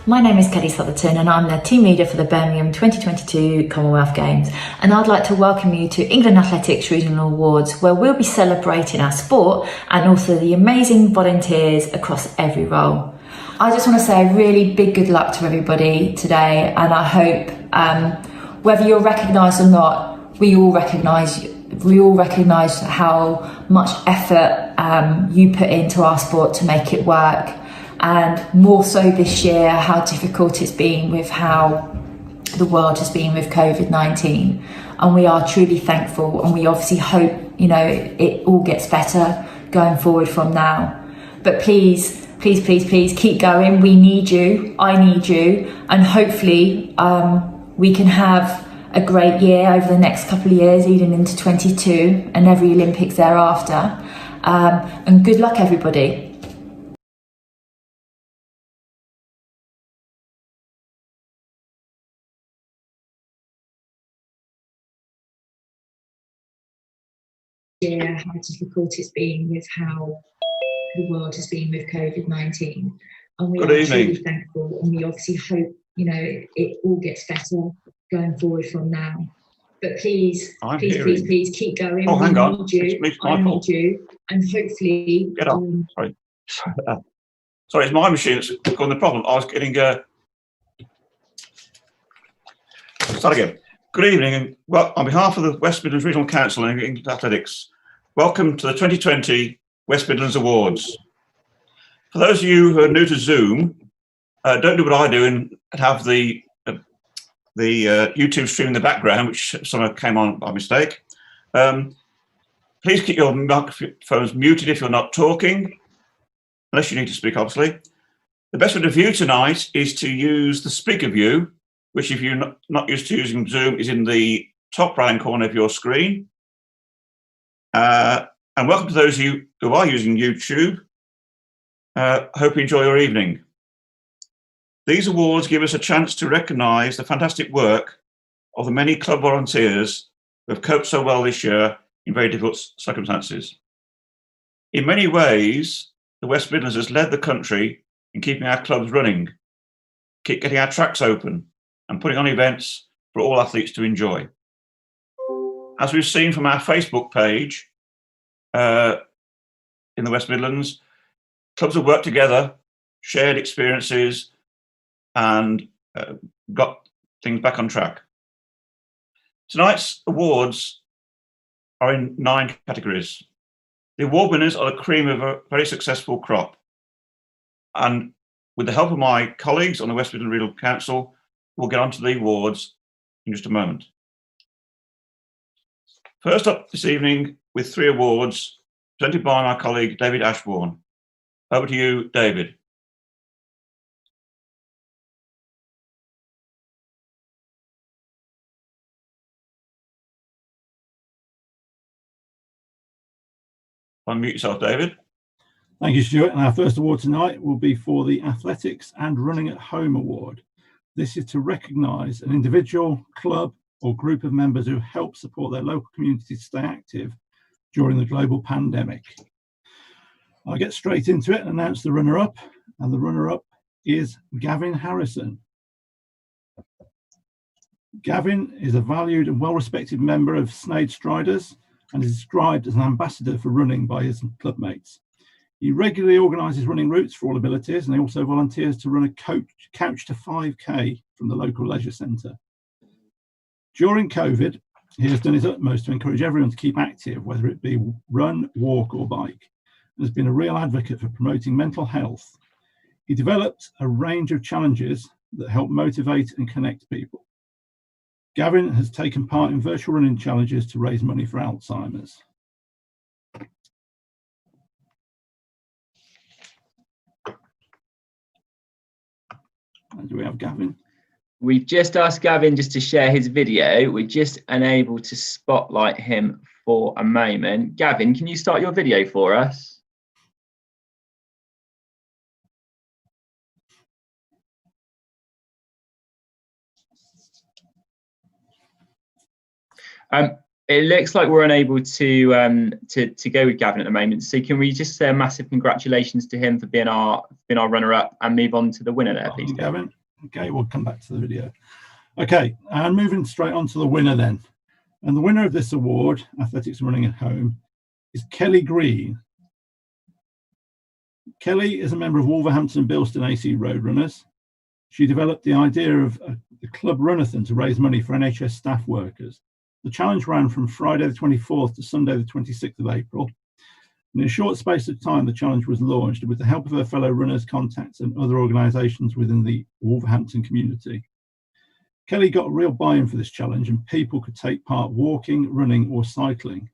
My name is Kelly Sotherton and I'm the team leader for the Birmingham 2022 Commonwealth Games, and I'd like to welcome you to England Athletics Regional Awards, where we'll be celebrating our sport and also the amazing volunteers across every role. I just want to say a really big good luck to everybody today, and I hope whether you're recognised or not, we all recognise how much effort you put into our sport to make it work. And more so this year, how difficult it's been with how the world has been with COVID-19. And we are truly thankful, and we obviously hope, it all gets better going forward from now. But please keep going. We need you, I need you, and hopefully we can have a great year over the next couple of years, leading into 22 and every Olympics thereafter. And good luck, everybody. Year, how difficult it's been with how the world has been with COVID-19, and we are truly thankful, and we obviously hope it all gets better going forward from now. But please keep going. Oh, hang on. Need you. I need you, and hopefully get on. Sorry, it's my machine that's causing the problem. I was getting start again. Good evening, and well, on behalf of the West Midlands Regional Council and England Athletics, welcome to the 2020 West Midlands Awards. For those of you who are new to Zoom, don't do what I do and have the YouTube stream in the background, which someone came on by mistake. Please keep your microphones muted if you're not talking, unless you need to speak, obviously. The best way to view tonight is to use the speaker view, which if you're not used to using Zoom is in the top right-hand corner of your screen. And welcome to those of you who are using YouTube. Hope you enjoy your evening. These awards give us a chance to recognise the fantastic work of the many club volunteers who have coped so well this year in very difficult circumstances. In many ways, the West Midlands has led the country in keeping our clubs running, keep getting our tracks open and putting on events for all athletes to enjoy. As we've seen from our Facebook page in the West Midlands, clubs have worked together, shared experiences and got things back on track. Tonight's awards are in 9 categories. The award winners are the cream of a very successful crop. And with the help of my colleagues on the West Midlands Regional Council, we'll get on to the awards in just a moment. First up this evening with 3 awards presented by my colleague David Ashbourne. Over to you, David. Unmute yourself, David. Thank you, Stuart. And our first award tonight will be for the Athletics and Running at Home Award. This is to recognise an individual, club or group of members who help support their local community to stay active during the global pandemic. I'll get straight into it and announce the runner-up. And the runner-up is Gavin Harrison. Gavin is a valued and well-respected member of Sneyd Striders and is described as an ambassador for running by his clubmates. He regularly organises running routes for all abilities, and he also volunteers to run a couch to 5K from the local leisure centre. During COVID, he has done his utmost to encourage everyone to keep active, whether it be run, walk or bike, and has been a real advocate for promoting mental health. He developed a range of challenges that help motivate and connect people. Gavin has taken part in virtual running challenges to raise money for Alzheimer's. And do we have Gavin? We've just asked Gavin just to share his video. We're just unable to spotlight him for a moment. Gavin, can you start your video for us? It looks like we're unable to go with Gavin at the moment. So can we just say a massive congratulations to him for being our runner-up and move on to the winner there, please, Gavin. Okay, we'll come back to the video. Okay, and moving straight on to the winner then. And the winner of this award, Athletics Running at Home, is Kelly Green. Kelly is a member of Wolverhampton and Bilston AC Road Runners. She developed the idea of the club runathon to raise money for NHS staff workers. The challenge ran from Friday the 24th to Sunday the 26th of April. And in a short space of time, the challenge was launched with the help of her fellow runners, contacts and other organisations within the Wolverhampton community. Kelly got a real buy-in for this challenge and people could take part walking, running or cycling.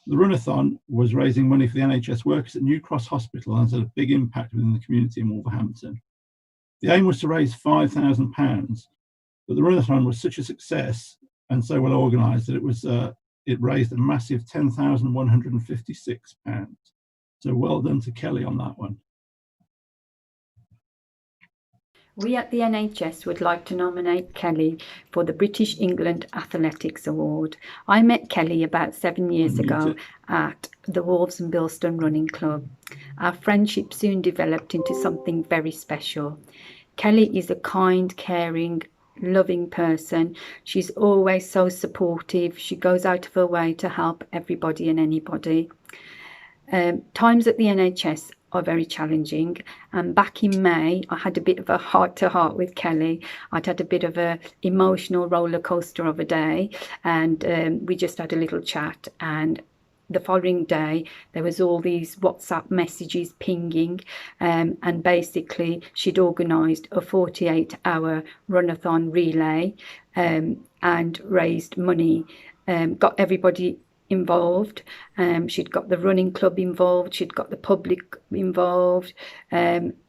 The runathon was raising money for the NHS workers at New Cross Hospital and has had a big impact within the community in Wolverhampton. The aim was to raise £5,000, but the runathon was such a success and so well organised that it raised a massive £10,156. So well done to Kelly on that one. We at the NHS would like to nominate Kelly for the British England Athletics Award. I met Kelly about 7 years ago at the Wolves and Bilston Running Club. Our friendship soon developed into something very special. Kelly is a kind, caring, loving person. She's always so supportive. She goes out of her way to help everybody and anybody. Times at the NHS are very challenging, and back in May I had a bit of a heart-to-heart with Kelly. I'd had a bit of a emotional roller coaster of a day, and we just had a little chat, and the following day there was all these WhatsApp messages pinging, and basically she'd organised a 48-hour runathon relay and raised money, got everybody involved. She'd got the running club involved, she'd got the public involved,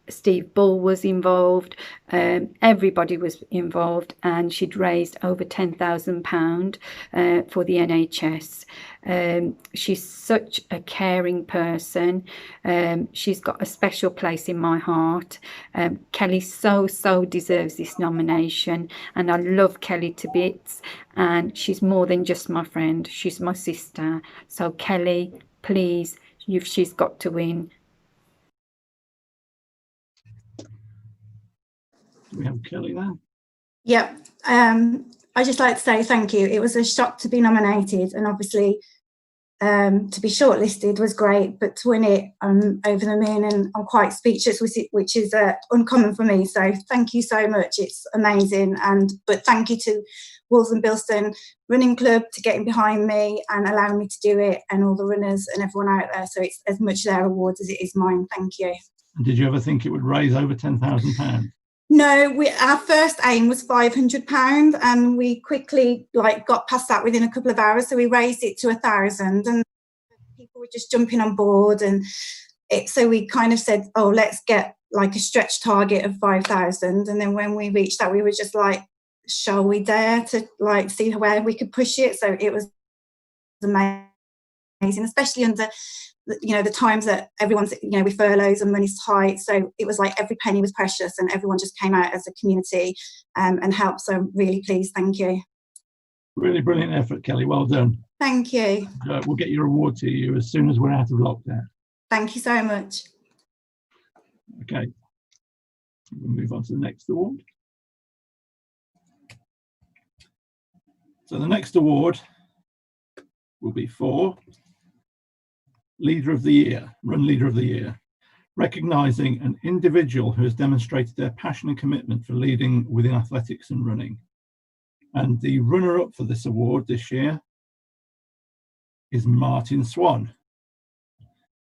Steve Bull was involved. Everybody was involved, and she'd raised over £10,000 for the NHS. She's such a caring person. She's got a special place in my heart. Kelly so deserves this nomination, and I love Kelly to bits, and she's more than just my friend, she's my sister. So Kelly, please, she's got to win. Do we have Kelly there? Yeah, I'd just like to say thank you. It was a shock to be nominated, and obviously to be shortlisted was great, but to win it, I'm over the moon, and I'm quite speechless, which is uncommon for me. So thank you so much. It's amazing. But thank you to Wolves and Bilston Running Club to getting behind me and allowing me to do it, and all the runners and everyone out there. So it's as much their award as it is mine. Thank you. And did you ever think it would raise over £10,000? No, our first aim was £500, and we quickly got past that within a couple of hours. So we raised it to 1,000, and people were just jumping on board. And so we kind of said, "Oh, let's get like a stretch target of 5,000." And then when we reached that, we were just like, "Shall we dare to see where we could push it?" So it was amazing, especially under the times that everyone's, with furloughs and money's tight. So it was like every penny was precious, and everyone just came out as a community and helped. So I'm really pleased. Thank you. Really brilliant effort, Kelly. Well done. Thank you. We'll get your award to you as soon as we're out of lockdown. Thank you so much. Okay. We'll move on to the next award. So the next award will be for Leader of the Year, Run Leader of the Year, recognising an individual who has demonstrated their passion and commitment for leading within athletics and running. And the runner-up for this award this year is Martin Swan.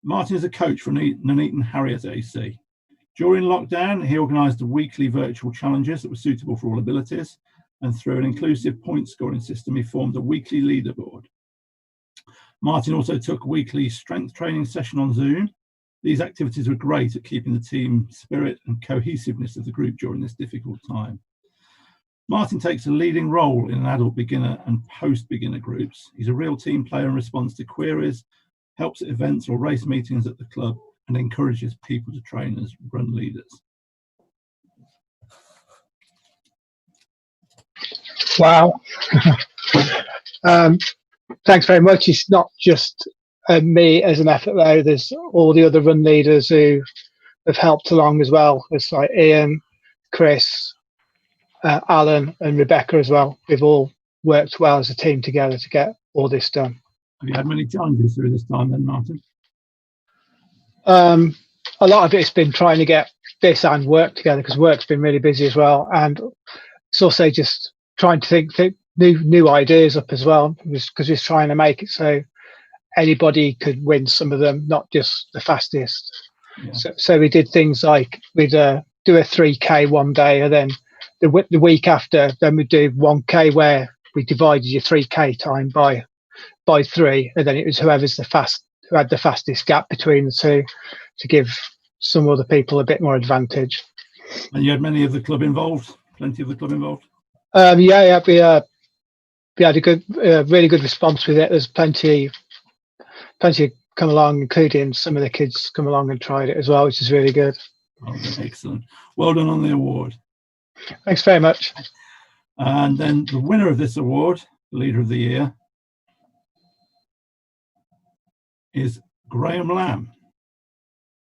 Martin is a coach for Nuneaton Harriers AC. During lockdown, he organised the weekly virtual challenges that were suitable for all abilities, and through an inclusive point scoring system, he formed a weekly leaderboard. Martin also took a weekly strength training session on Zoom. These activities were great at keeping the team spirit and cohesiveness of the group during this difficult time. Martin takes a leading role in adult beginner and post-beginner groups. He's a real team player and responds to queries, helps at events or race meetings at the club, and encourages people to train as run leaders. Wow. Thanks very much. It's not just me as an effort though. There's all the other run leaders who have helped along as well. It's like Ian, Chris, Alan and Rebecca as well. We've all worked well as a team together to get all this done. Have you had many challenges through this time then, Martin? A lot of it's been trying to get this and work together, because work's been really busy as well. And it's also just trying to think new ideas up as well, because we're trying to make it so anybody could win some of them, not just the fastest. Yeah. So we did things like we'd do a 3K one day, and then the week after, then we'd do 1K where we divided your 3K time by 3, and then it was who had the fastest gap between the two to give some other people a bit more advantage. And you had many of the club involved? Plenty of the club involved? Yeah, we had a really good response with it. There's plenty come along, including some of the kids come along and tried it as well, which is really good. Oh, excellent. Well done on the award. Thanks very much. And then the winner of this award, Leader of the Year, is Graham Lamb.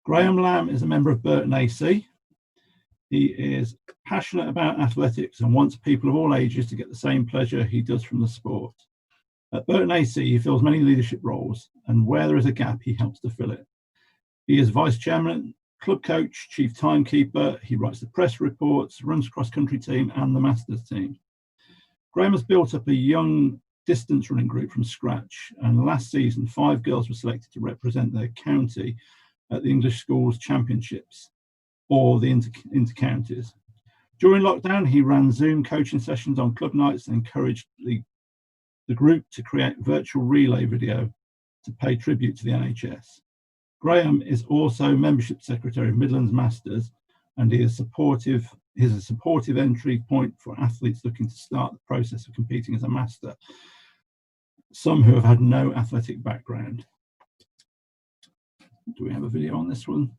Graham Lamb is a member of Burton AC. He is passionate about athletics and wants people of all ages to get the same pleasure he does from the sport. At Burton AC, he fills many leadership roles, and where there is a gap, he helps to fill it. He is vice chairman, club coach, chief timekeeper. He writes the press reports, runs cross-country team and the masters team. Graham has built up a young distance running group from scratch, and last season 5 girls were selected to represent their county at the English Schools Championships, or the inter-counties. During lockdown, he ran Zoom coaching sessions on club nights and encouraged the group to create virtual relay video to pay tribute to the NHS. Graham is also membership secretary of Midlands Masters and he is supportive. Is a supportive entry point for athletes looking to start the process of competing as a master. Some who have had no athletic background. Do we have a video on this one,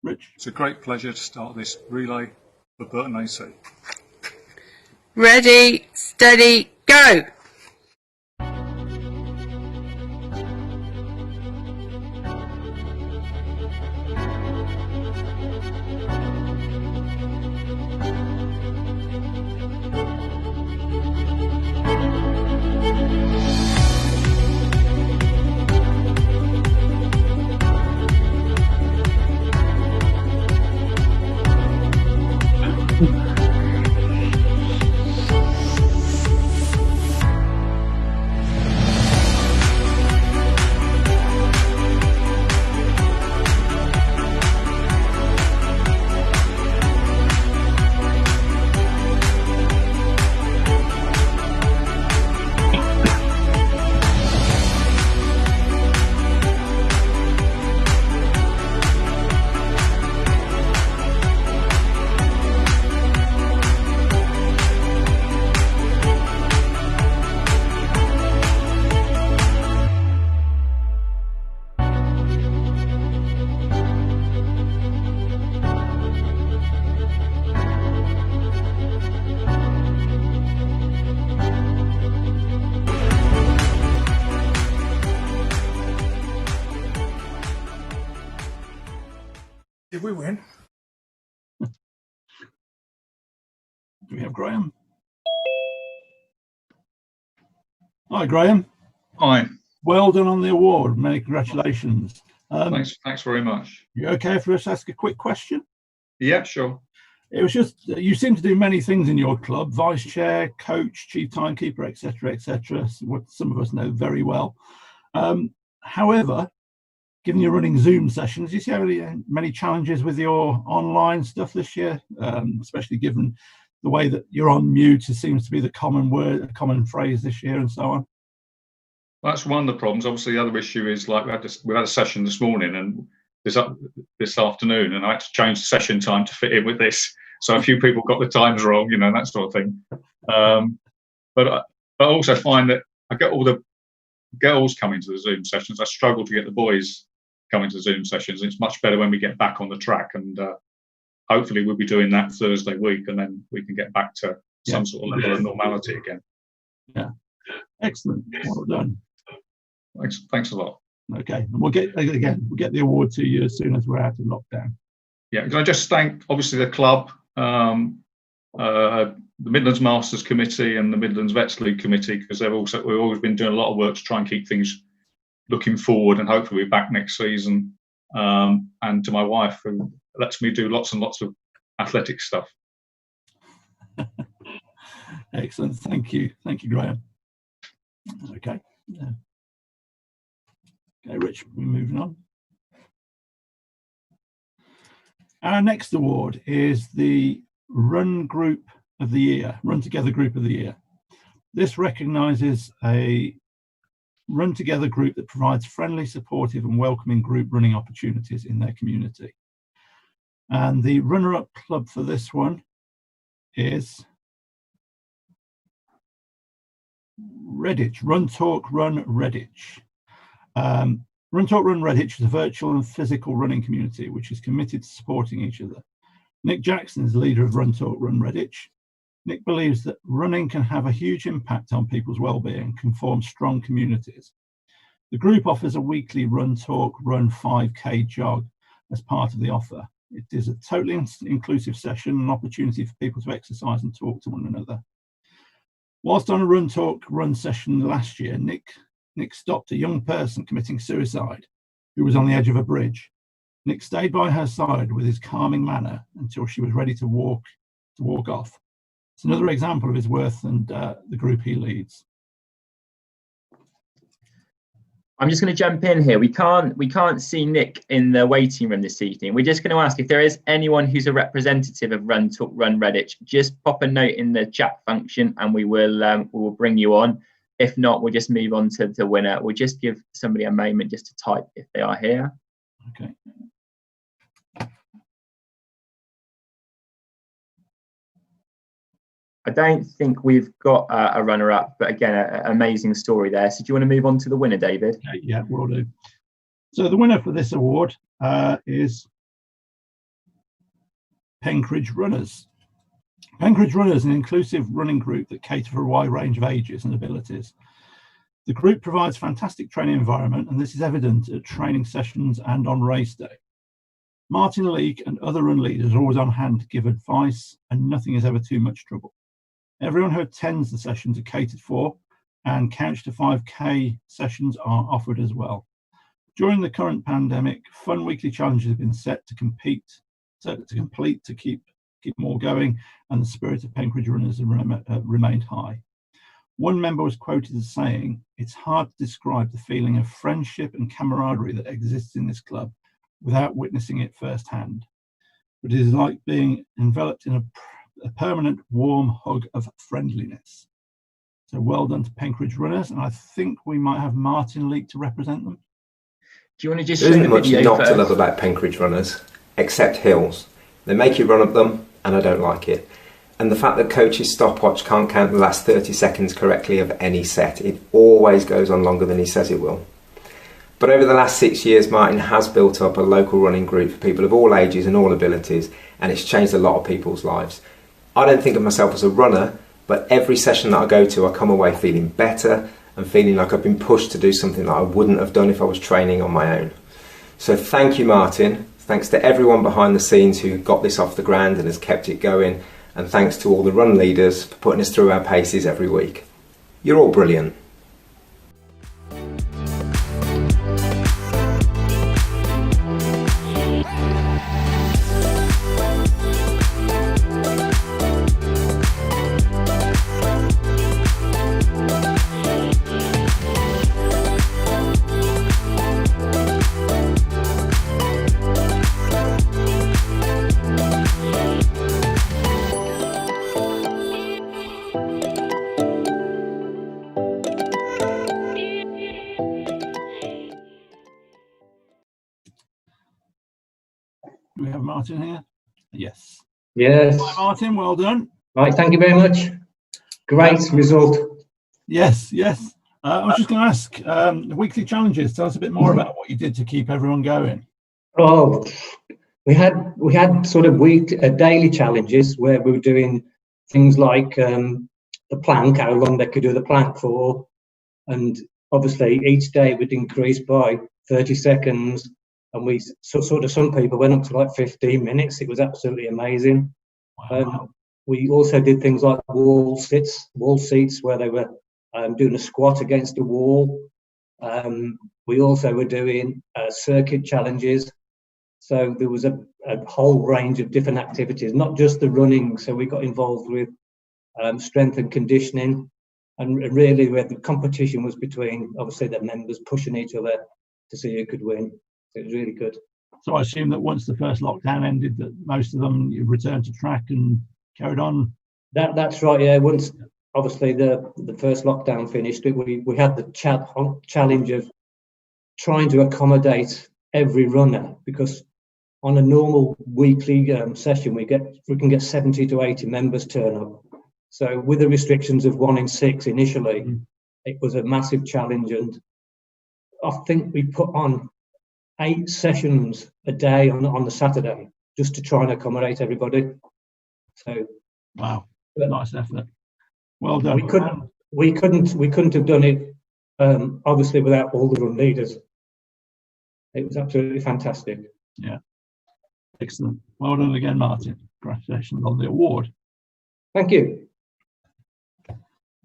Rich? It's a great pleasure to start this relay for Burton AC. Ready, steady, go! Did we win? Do we have Graham? Hi, Graham. Hi. Well done on the award. Many congratulations. Thanks very much. You okay for us to ask a quick question? Yeah, sure. It was just, you seem to do many things in your club: vice chair, coach, chief timekeeper, etc., etc. What some of us know very well. However, given you're running Zoom sessions, do you see many challenges with your online stuff this year, especially given the way that you're on mute? It seems to be the common word, a common phrase this year, and so on. Well, that's one of the problems. Obviously, the other issue is, like, we had a session this morning and this afternoon, and I had to change the session time to fit in with this. So a few people got the times wrong, you know, that sort of thing. But I also find that I get all the girls coming to the Zoom sessions. I struggle to get the boys coming to Zoom sessions. It's much better when we get back on the track, and hopefully we'll be doing that Thursday week, and then we can get back to some sort of level of normality again. Yeah, excellent. Well done. Thanks a lot. Okay, and we'll get the award to you as soon as we're out of lockdown. Yeah, can I just thank obviously the club, the Midlands Masters Committee and the Midlands Vets League Committee, because we've always been doing a lot of work to try and keep things looking forward, and hopefully we're back next season. And to my wife, who lets me do lots and lots of athletic stuff. Excellent, thank you, Graham. Okay, okay, Rich, we're moving on. Our next award is the Run Group of the Year, Run Together Group of the Year. This recognises a run together group that provides friendly, supportive and welcoming group running opportunities in their community. And the runner-up club for this one is Redditch, Run Talk Run Redditch. Run Talk Run Redditch is a virtual and physical running community which is committed to supporting each other. Nick Jackson is the leader of Run Talk Run Redditch. Nick believes that running can have a huge impact on people's well-being and can form strong communities. The group offers a weekly Run Talk Run 5K jog as part of the offer. It is a totally inclusive session, an opportunity for people to exercise and talk to one another. Whilst on a Run Talk Run session last year, Nick stopped a young person committing suicide who was on the edge of a bridge. Nick stayed by her side with his calming manner until she was ready to walk off. It's another example of his worth and the group he leads. I'm just going to jump in here. We can't see Nick in the waiting room this evening. We're just going to ask if there is anyone who's a representative of Run Talk Run Redditch. Just pop a note in the chat function, and we will bring you on. If not, we'll just move on to the winner. We'll just give somebody a moment just to type if they are here. Okay. I don't think we've got a runner-up, but again, an amazing story there. So do you want to move on to the winner, David? Okay, yeah, will do. So the winner for this award is Penkridge Runners. Penkridge Runners is an inclusive running group that cater for a wide range of ages and abilities. The group provides fantastic training environment, and this is evident at training sessions and on race day. Martin Leake and other run leaders are always on hand to give advice, and nothing is ever too much trouble. Everyone who attends the sessions are catered for, and couch to 5K sessions are offered as well. During the current pandemic, fun weekly challenges have been set to complete to keep more going, and the spirit of Penkridge Runners remained high. One member was quoted as saying, "It's hard to describe the feeling of friendship and camaraderie that exists in this club without witnessing it firsthand. But it is like being enveloped in a permanent warm hug of friendliness." So well done to Penkridge Runners, and I think we might have Martin Leake to represent them. Do you want to just There show isn't the much video not first? to love about Penkridge Runners, except hills. They make you run up them, and I don't like it. And the fact that coach's stopwatch can't count the last 30 seconds correctly of any set. It always goes on longer than he says it will. But over the last 6 years, Martin has built up a local running group for people of all ages and all abilities, and it's changed a lot of people's lives. I don't think of myself as a runner, but every session that I go to, I come away feeling better and feeling like I've been pushed to do something that I wouldn't have done if I was training on my own. So thank you, Martin. Thanks to everyone behind the scenes who got this off the ground and has kept it going. And thanks to all the run leaders for putting us through our paces every week. You're all brilliant. Do we have Martin here? Yes. Yes. Hi, Martin, well done. Right, thank you very much. Great result. Yes, yes. I was just going to ask, the weekly challenges, tell us a bit more about what you did to keep everyone going. Oh, we had sort of daily challenges where we were doing things like the plank, how long they could do the plank for, and obviously each day would increase by 30 seconds, and we sort of some people went up to like 15 minutes. It was absolutely amazing. Wow. We also did things like wall seats where they were doing a squat against a wall. We also were doing circuit challenges. So there was a whole range of different activities, not just the running. So we got involved with strength and conditioning, and really where the competition was between obviously the members pushing each other to see who could win. So it was really good. So I assume that once the first lockdown ended, that most of them returned to track and carried on. That's right. Yeah. Once obviously the first lockdown finished, we had the challenge of trying to accommodate every runner, because on a normal weekly session we can get 70 to 80 members turn up. So with the restrictions of 1 in 6 initially, it was a massive challenge, and I think we put on 8 sessions a day on the Saturday just to try and accommodate everybody. So wow, nice effort. Well done. We couldn't have done it obviously without all the run leaders. It was absolutely fantastic. Yeah, excellent. Well done again, Martin. Congratulations on the award. Thank you.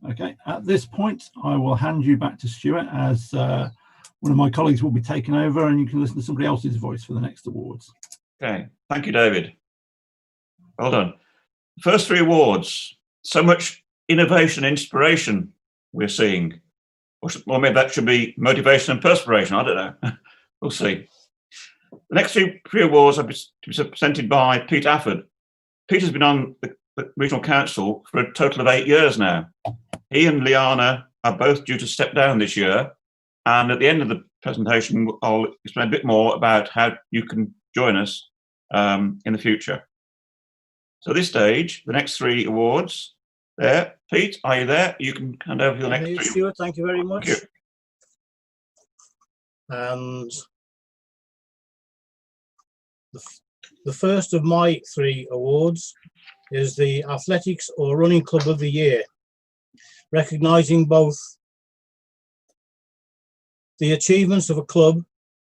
Okay, at this point, I will hand you back to Stuart, as one of my colleagues will be taking over, and you can listen to somebody else's voice for the next awards. Okay, thank you, David. Well done. First 3 awards, so much innovation and inspiration we're seeing. Or maybe that should be motivation and perspiration, I don't know. We'll see. The next 3 awards are to be presented by Pete Afford. Peter's been on the Regional Council for a total of 8 years now. He and Liana are both due to step down this year, and at the end of the presentation I'll explain a bit more about how you can join us in the future. So at this stage, the next 3 awards, there. Pete, are you there? You can hand over the next two. Stuart, thank you very much. Thank you. And the first of my 3 awards is the Athletics or Running Club of the Year, recognising both the achievements of a club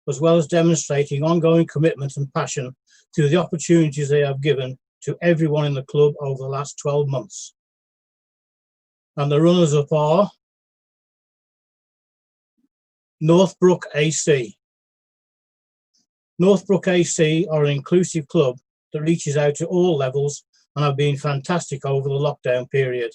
as well as demonstrating ongoing commitment and passion to the opportunities they have given to everyone in the club over the last 12 months. And the runners-up are Northbrook AC. Northbrook AC are an inclusive club that reaches out to all levels and have been fantastic over the lockdown period.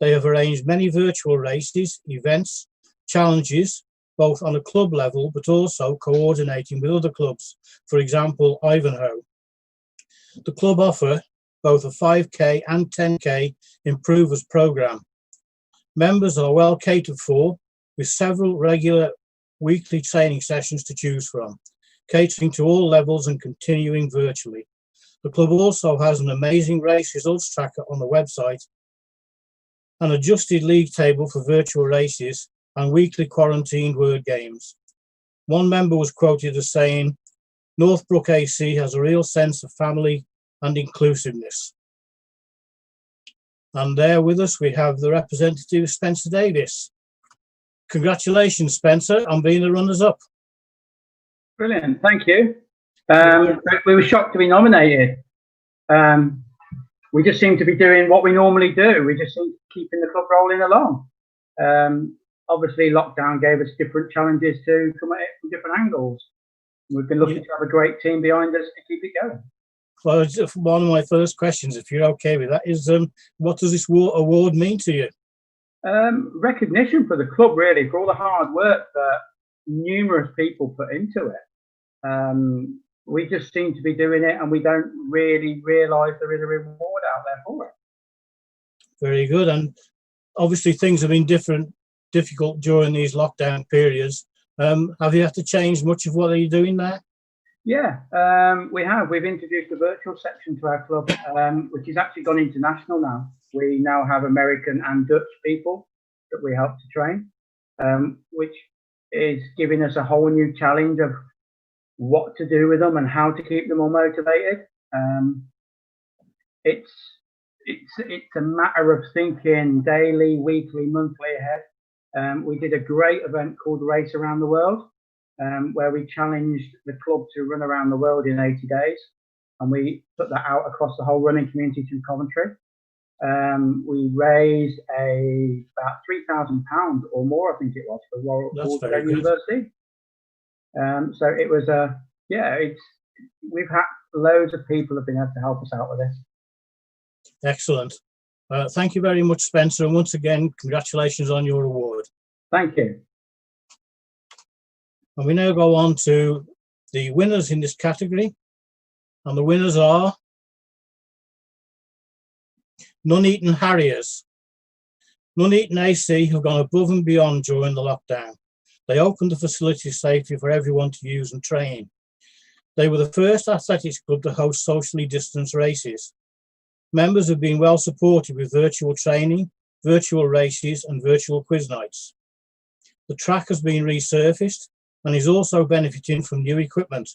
They have arranged many virtual races, events, challenges, both on a club level, but also coordinating with other clubs, for example, Ivanhoe. The club offer both a 5K and 10K improvers programme. Members are well catered for, with several regular weekly training sessions to choose from, catering to all levels and continuing virtually. The club also has an amazing race results tracker on the website, an adjusted league table for virtual races, and weekly quarantined word games. One member was quoted as saying, "Northbrook AC has a real sense of family and inclusiveness." And there with us, we have the representative, Spencer Davis. Congratulations, Spencer, on being the runners-up. Brilliant, thank you. We were shocked to be nominated. We just seem to be doing what we normally do. We just seem to be keeping the club rolling along. Obviously, lockdown gave us different challenges to come at it from different angles. We've been lucky to have a great team behind us to keep it going. Well, one of my first questions, if you're okay with that, is what does this award mean to you? Recognition for the club, really, for all the hard work that numerous people put into it. We just seem to be doing it and we don't really realise there is a reward out there for it. Very good. And obviously things have been difficult during these lockdown periods. Have you had to change much of what are you doing there? Yeah, we have. We've introduced a virtual section to our club, which has actually gone international now. We now have American and Dutch people that we help to train, which is giving us a whole new challenge of what to do with them and how to keep them all motivated. It's a matter of thinking daily, weekly, monthly ahead. We did a great event called Race Around the World, where we challenged the club to run around the world in 80 days. And we put that out across the whole running community through Coventry. We raised about £3,000 or more, I think it was, for Royal State University. So it was we've had loads of people have been able to help us out with this. Excellent. Thank you very much, Spencer, and once again, congratulations on your award. Thank you. And we now go on to the winners in this category, and the winners are Nuneaton Harriers. Nuneaton AC have gone above and beyond during the lockdown. They opened the facility safely for everyone to use and train. They were the first athletics club to host socially distanced races. Members have been well supported with virtual training, virtual races and virtual quiz nights. The track has been resurfaced and is also benefiting from new equipment.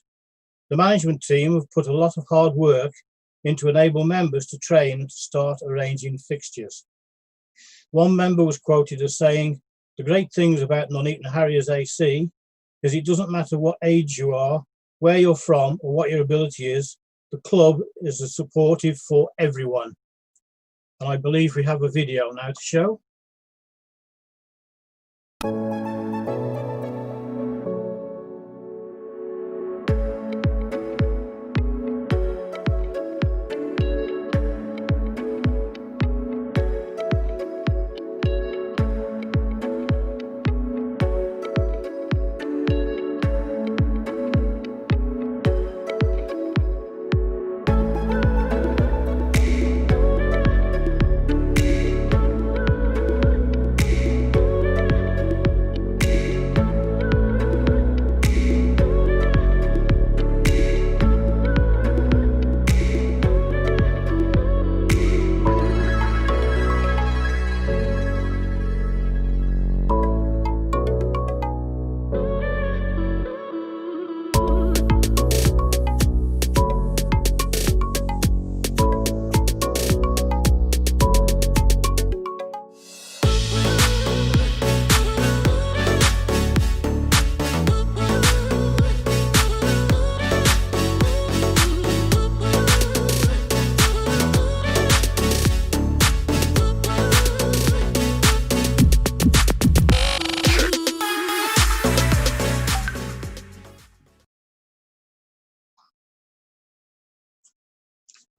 The management team have put a lot of hard work in to enable members to train and to start arranging fixtures. One member was quoted as saying, "The great things about Nuneaton Harriers AC is it doesn't matter what age you are, where you're from or what your ability is, the club is supportive for everyone." And I believe we have a video now to show.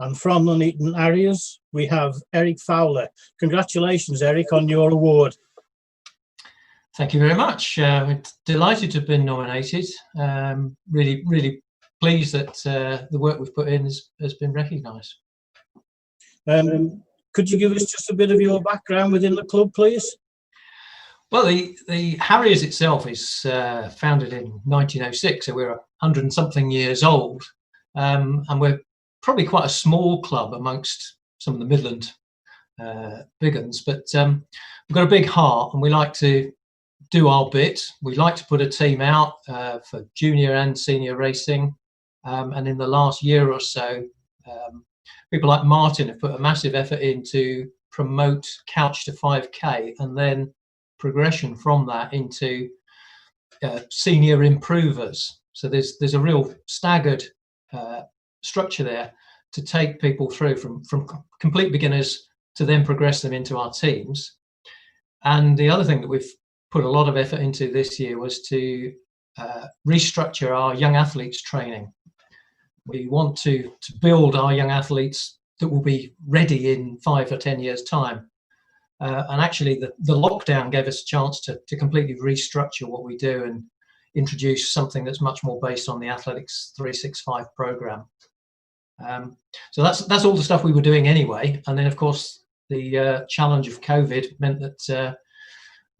And from the Nuneaton areas, we have Eric Fowler. Congratulations, Eric, on your award. Thank you very much. We're delighted to have been nominated. Really pleased that the work we've put in has been recognised. Could you give us just a bit of your background within the club, please? Well, the Harriers itself is founded in 1906, so we're 100 and something years old, and we're probably quite a small club amongst some of the Midland big uns, but we've got a big heart and we like to do our bit. We like to put a team out for junior and senior racing, and in the last year or so, people like Martin have put a massive effort in to promote Couch to 5K and then progression from that into senior improvers. So there's a real staggered structure there to take people through from complete beginners to then progress them into our teams. And the other thing that we've put a lot of effort into this year was to restructure our young athletes training. We want to build our young athletes that will be ready in 5 or 10 years time. And actually the lockdown gave us a chance to completely restructure what we do and introduce something that's much more based on the Athletics 365 program. So that's all the stuff we were doing anyway. And then of course the challenge of COVID meant that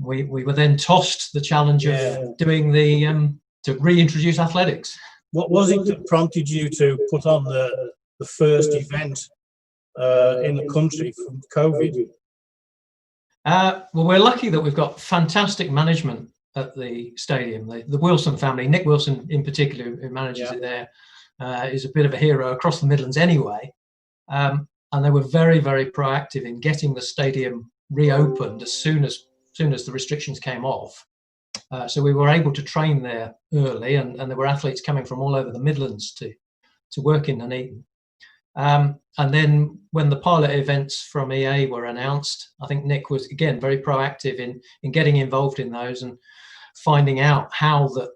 we were then tossed the challenge of doing to reintroduce athletics. What was it that prompted you to put on the first event in the country from COVID? Well, we're lucky that we've got fantastic management at the stadium. The Wilson family, Nick Wilson in particular, who manages it there, is a bit of a hero across the Midlands anyway. And they were very, very proactive in getting the stadium reopened as soon as the restrictions came off. So we were able to train there early, and there were athletes coming from all over the Midlands to work in Nuneaton. And then when the pilot events from EA were announced, I think Nick was again very proactive in getting involved in those and finding out how the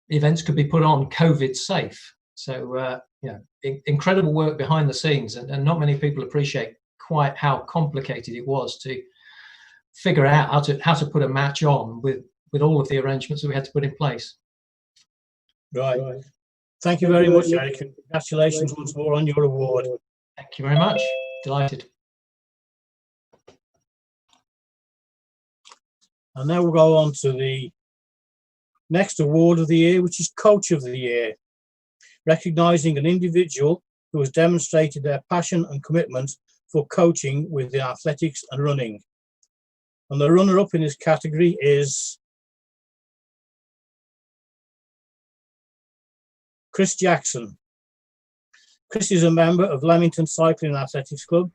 events could be put on COVID safe. So incredible work behind the scenes, and not many people appreciate quite how complicated it was to figure out how to put a match on with all of the arrangements that we had to put in place. Right. Thank you very much, Eric, and congratulations once more on your award. Thank you very much. Delighted. And now we'll go on to the next award of the year, which is Coach of the Year, recognising an individual who has demonstrated their passion and commitment for coaching within athletics and running. And the runner-up in this category is Chris Jackson. Chris is a member of Leamington Cycling and Athletics Club.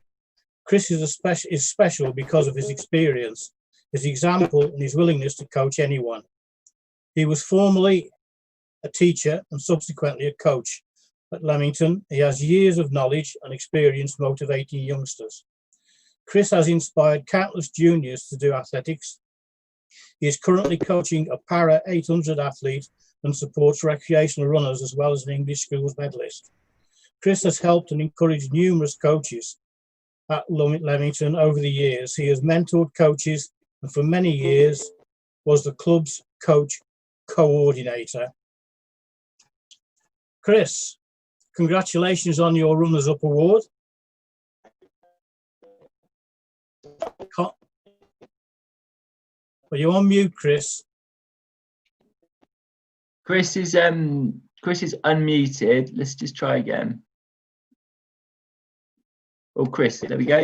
Chris is special because of his experience, his example, and his willingness to coach anyone. He was formerly a teacher and subsequently a coach at Leamington. He has years of knowledge and experience motivating youngsters. Chris has inspired countless juniors to do athletics. He is currently coaching a para 800 athlete and supports recreational runners as well as an English schools medalist. Chris has helped and encouraged numerous coaches at Leamington over the years. He has mentored coaches and for many years was the club's coach coordinator. Chris, congratulations on your Runners-Up Award. Are you on mute, Chris? Chris is unmuted. Let's just try again. Oh, Chris, there we go.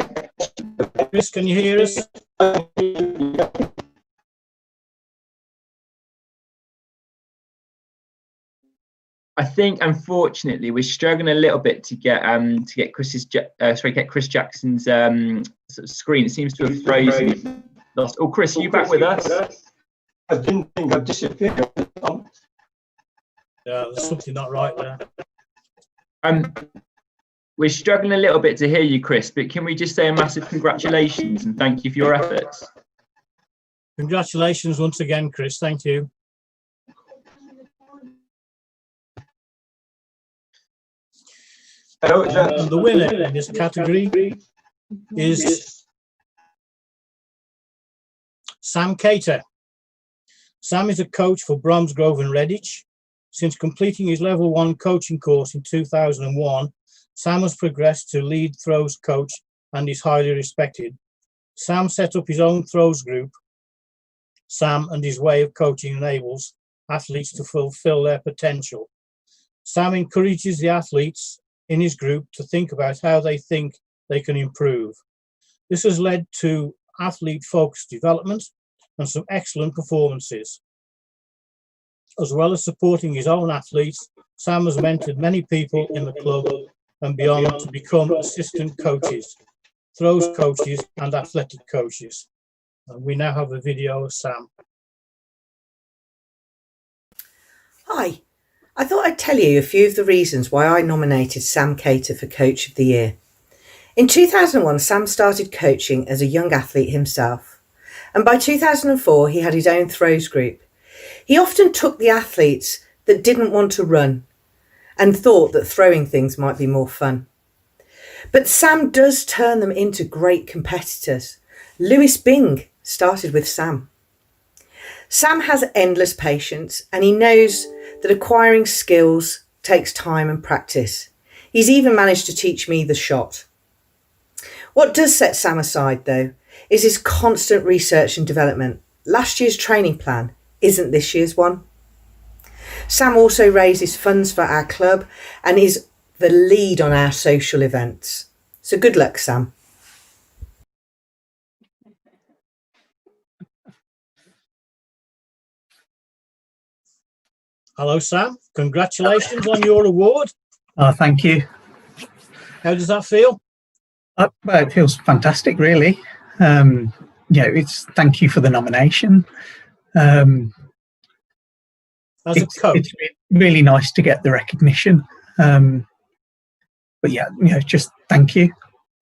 Chris, can you hear us? I think, unfortunately, we're struggling a little bit to get Chris Jackson's screen. It seems to have frozen. Lost. Oh, Chris, are you back with us? I didn't think I'd disappeared. Yeah, there's something not right there. We're struggling a little bit to hear you, Chris, but can we just say a massive congratulations and thank you for your efforts? Congratulations once again, Chris. Thank you. And the winner in this category is Sam Cater. Sam is a coach for Bromsgrove and Redditch. Since completing his level 1 coaching course in 2001, Sam has progressed to lead throws coach and is highly respected. Sam set up his own throws group. Sam and his way of coaching enables athletes to fulfill their potential. Sam encourages the athletes in his group to think about how they think they can improve. This has led to athlete-focused development and some excellent performances. As well as supporting his own athletes, Sam has mentored many people in the club and beyond to become assistant coaches, throws coaches and athletic coaches. And we now have a video of Sam. Hi, I thought I'd tell you a few of the reasons why I nominated Sam Cater for Coach of the Year. In 2001, Sam started coaching as a young athlete himself, and by 2004 he had his own throws group. He often took the athletes that didn't want to run and thought that throwing things might be more fun. But Sam does turn them into great competitors. Lewis Bing started with Sam. Sam has endless patience and he knows that acquiring skills takes time and practice. He's even managed to teach me the shot. What does set Sam aside though is his constant research and development. Last year's training plan isn't this year's one. Sam also raises funds for our club and is the lead on our social events. So good luck, Sam. Hello, Sam. Congratulations on your award. Thank you. How does that feel? Well, it feels fantastic, really. It's thank you for the nomination. As a coach, it's really nice to get the recognition. But yeah, just thank you.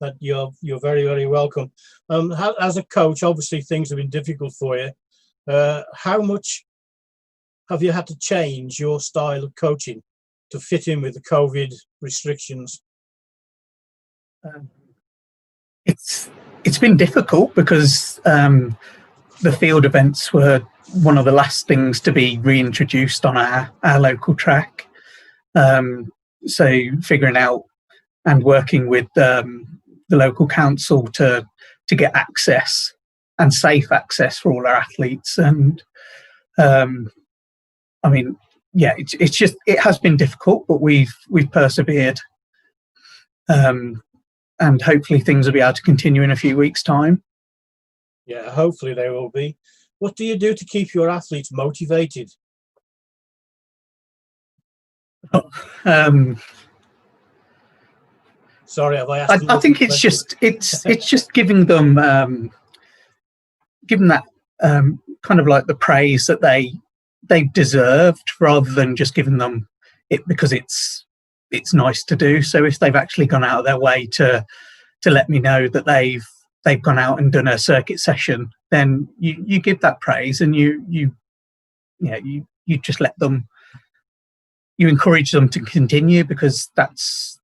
That you're very, very welcome. As a coach, obviously things have been difficult for you. How much have you had to change your style of coaching to fit in with the COVID restrictions? It's been difficult because the field events were one of the last things to be reintroduced on our local track. So figuring out and working with the local council to get access and safe access for all our athletes. And it's just, it has been difficult, but we've persevered. And hopefully things will be able to continue in a few weeks' time. Yeah, hopefully they will be. What do you do to keep your athletes motivated? Sorry, have I asked? I think it's just giving them that kind of like the praise that they've deserved, rather than just giving them it because it's nice to do. So if they've actually gone out of their way to let me know that they've gone out and done a circuit session, then you give that praise, and you just let them, you encourage them to continue, because that's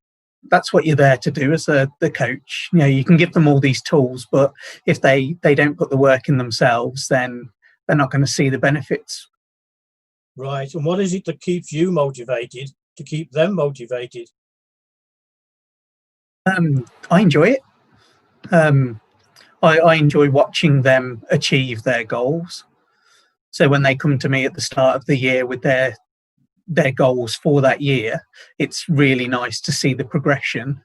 what you're there to do as the coach. You can give them all these tools, but if they don't put the work in themselves, then they're not going to see the benefits. Right. And what is it that keeps you motivated to keep them motivated? I enjoy it. I enjoy watching them achieve their goals. So when they come to me at the start of the year with their goals for that year, it's really nice to see the progression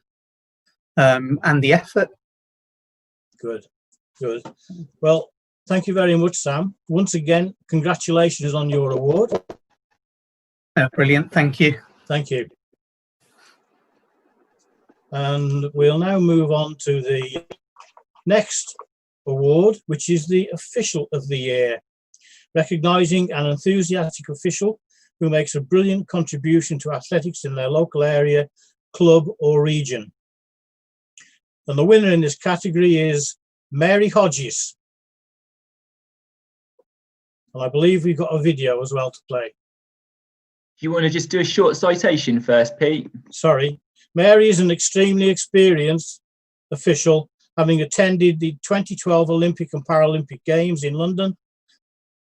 and the effort. Good. Well, thank you very much, Sam. Once again, congratulations on your award. Brilliant. Thank you. Thank you. And we'll now move on to the next award, which is the Official of the Year, recognising an enthusiastic official who makes a brilliant contribution to athletics in their local area, club or region. And the winner in this category is Mary Hodges. And I believe we've got a video as well to play. Do you want to just do a short citation first, Pete? Sorry. Mary is an extremely experienced official, having attended the 2012 Olympic and Paralympic Games in London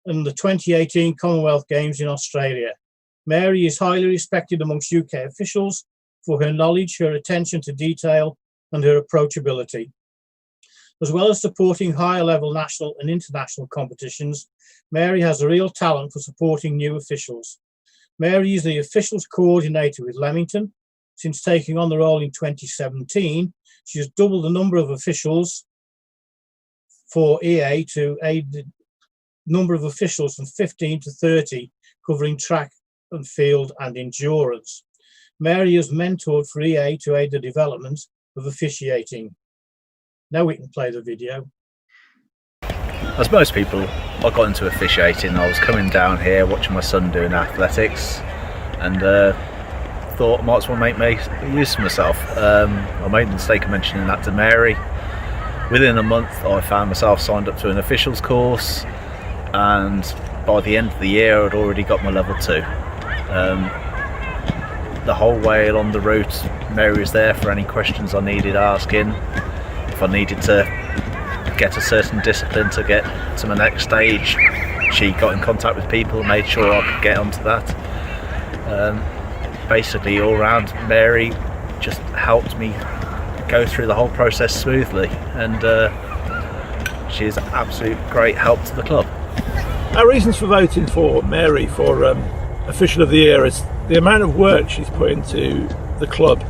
and the 2018 Commonwealth Games in Australia. Mary is highly respected amongst UK officials for her knowledge, her attention to detail, and her approachability. As well as supporting higher level national and international competitions, Mary has a real talent for supporting new officials. Mary is the officials coordinator with Leamington. Since taking on the role in 2017, she has doubled the number of officials for EA to aid the number of officials from 15 to 30, covering track and field and endurance. Mary has mentored for EA to aid the development of officiating. Now we can play the video. As most people, I got into officiating. I was coming down here watching my son doing athletics and thought I might as well make use of myself. I made the mistake of mentioning that to Mary. Within a month I found myself signed up to an officials course, and by the end of the year I'd already got my level 2. The whole way along the route Mary was there for any questions I needed asking. If I needed to get a certain discipline to get to my next stage, she got in contact with people and made sure I could get onto that. Basically all round, Mary just helped me go through the whole process smoothly, and she's an absolute great help to the club. Our reasons for voting for Mary for Official of the Year is the amount of work she's put into the club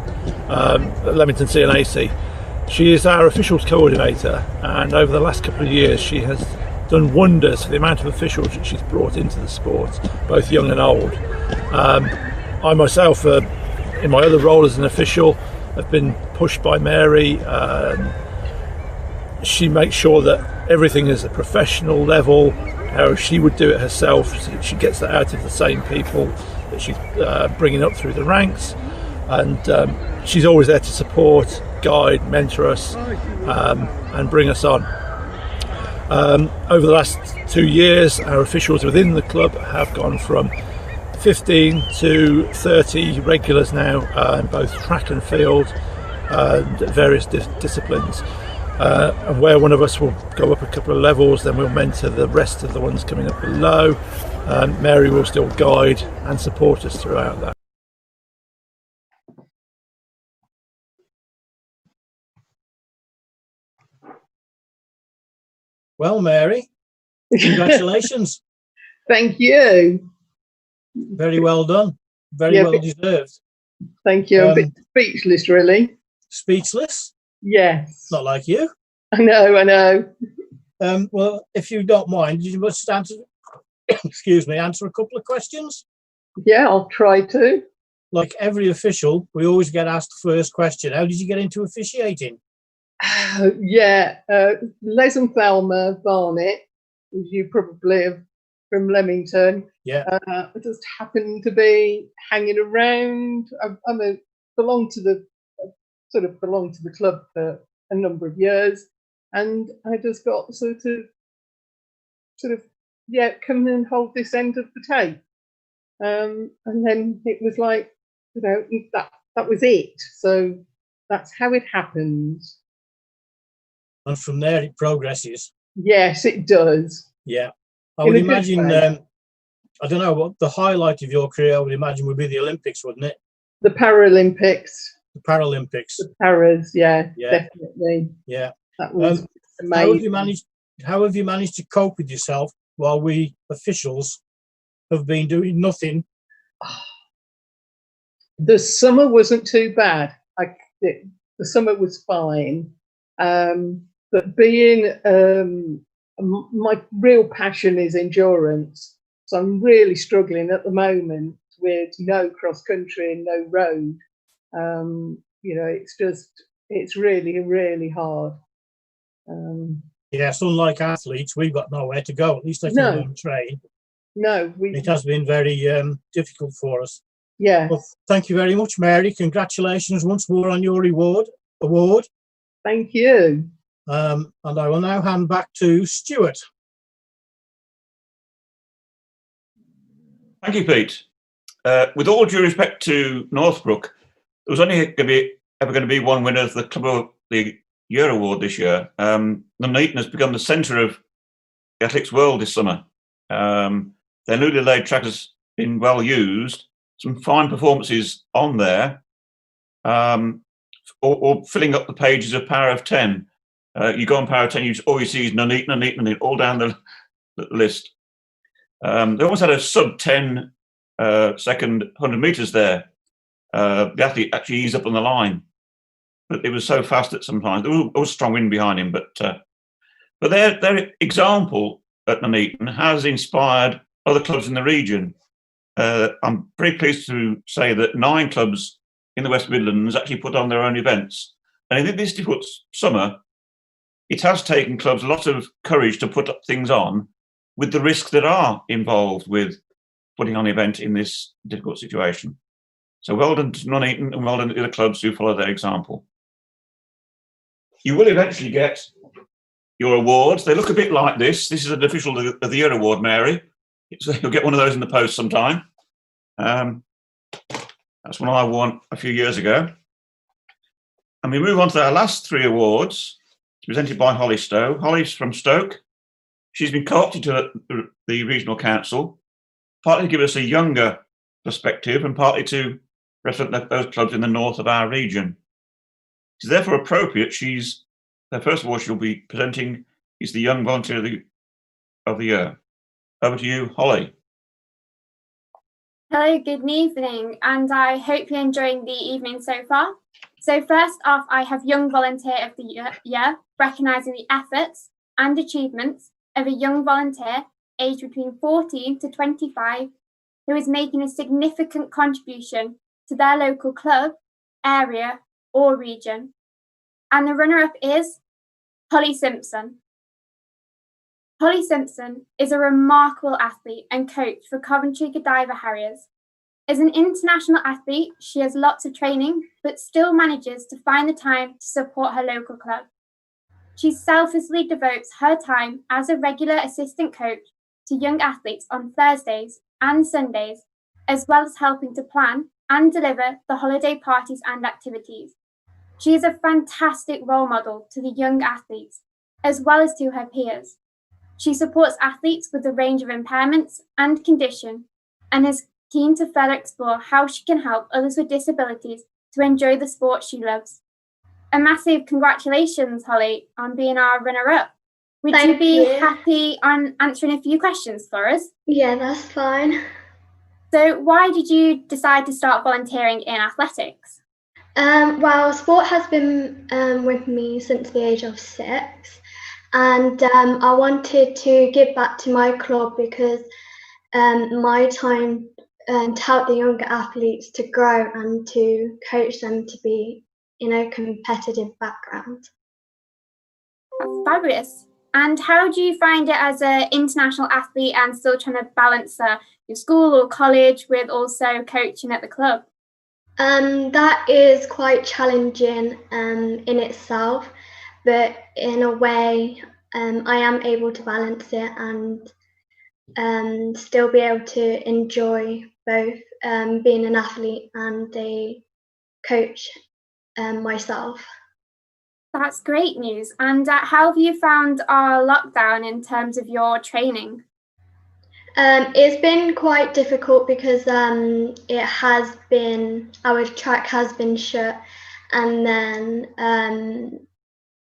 at Leamington C&AC. She is our officials coordinator, and over the last couple of years she has done wonders for the amount of officials that she's brought into the sport, both young and old. I myself, in my other role as an official, have been pushed by Mary. She makes sure that everything is at a professional level, how she would do it herself. She gets that out of the same people that she's bringing up through the ranks, and she's always there to support, guide, mentor us, and bring us on. Over the last 2 years, our officials within the club have gone from 15 to 30 regulars now, in both track and field and various disciplines. And where one of us will go up a couple of levels, then we'll mentor the rest of the ones coming up below. Mary will still guide and support us throughout that. Well, Mary, congratulations. Thank you. Very well done. Very well deserved. Thank you. I'm a bit speechless, really. Speechless? Yes. Not like you. I know. Well, if you don't mind, you must answer, answer a couple of questions. Yeah, I'll try to. Like every official, we always get asked the first question. How did you get into officiating? Les and Thelma Barnett, as you probably have from Leamington. Yeah. I just happened to be hanging around. I belong to the club for a number of years, and I just got come and hold this end of the tape. And then it was like, that was it. So that's how it happened. And from there it progresses. Yes, it does. Yeah. I would imagine, I don't know, what the highlight of your career, I would imagine, would be the Olympics, wouldn't it? The Paralympics. The Paralympics. The Paras, yeah, definitely. Yeah. That was amazing. How have you managed to cope with yourself while we officials have been doing nothing? The summer wasn't too bad. The summer was fine. But being my real passion is endurance, so I'm really struggling at the moment with no cross country and no road. It's really hard. Yes, unlike athletes, we've got nowhere to go. At least they can train. No, it has been very difficult for us. Yeah. Well, thank you very much, Mary. Congratulations once more on your award. Thank you. And I will now hand back to Stuart. Thank you, Pete. With all due respect to Northbrook, was only ever going to be one winner of the Club of the Year award this year. Nuneaton has become the centre of the athletics world this summer. Their newly laid track has been well used. Some fine performances on there, or filling up the pages of Power of 10. You go on Power of 10, all you see is Nuneaton, all down the list. They almost had a sub 10 second 100 metres there. The athlete actually eased up on the line, but it was so fast that sometimes there was a strong wind behind him. But their example at Nuneaton has inspired other clubs in the region. I'm very pleased to say that 9 clubs in the West Midlands actually put on their own events. And in this difficult summer, it has taken clubs a lot of courage to put things on with the risks that are involved with putting on an event in this difficult situation. So well done to Nuneaton and well done to the other clubs who follow their example. You will eventually get your awards. They look a bit like this. This is an official of the Year award, Mary. You'll get one of those in the post sometime. That's one I won a few years ago. And we move on to our last 3 awards, presented by Holly Stowe. Holly's from Stoke. She's been co-opted to the regional council, partly to give us a younger perspective and partly to represent those clubs in the north of our region. It's therefore appropriate. The first award she'll be presenting is the Young Volunteer of the Year. Over to you, Holly. Hello, good evening, and I hope you're enjoying the evening so far. So first off, I have Young Volunteer of the Year, recognising the efforts and achievements of a young volunteer aged between 14 to 25 who is making a significant contribution to their local club, area or region. And the runner-up is Holly Simpson. Holly Simpson is a remarkable athlete and coach for Coventry Godiva Harriers. As an international athlete, she has lots of training, but still manages to find the time to support her local club. She selflessly devotes her time as a regular assistant coach to young athletes on Thursdays and Sundays, as well as helping to plan and deliver the holiday parties and activities. She is a fantastic role model to the young athletes, as well as to her peers. She supports athletes with a range of impairments and condition, and is keen to further explore how she can help others with disabilities to enjoy the sport she loves. A massive congratulations, Holly, on being our runner-up. Would you be happy on answering a few questions for us? Yeah, that's fine. So why did you decide to start volunteering in athletics? Well, sport has been with me since the age of 6, and I wanted to give back to my club because my time to help the younger athletes to grow and to coach them to be in a competitive background. That's fabulous. And how do you find it as an international athlete and still trying to balance your school or college with also coaching at the club? That is quite challenging in itself, but in a way I am able to balance it and still be able to enjoy both being an athlete and a coach myself. That's great news. And how have you found our lockdown in terms of your training? It's been quite difficult because our track has been shut, and then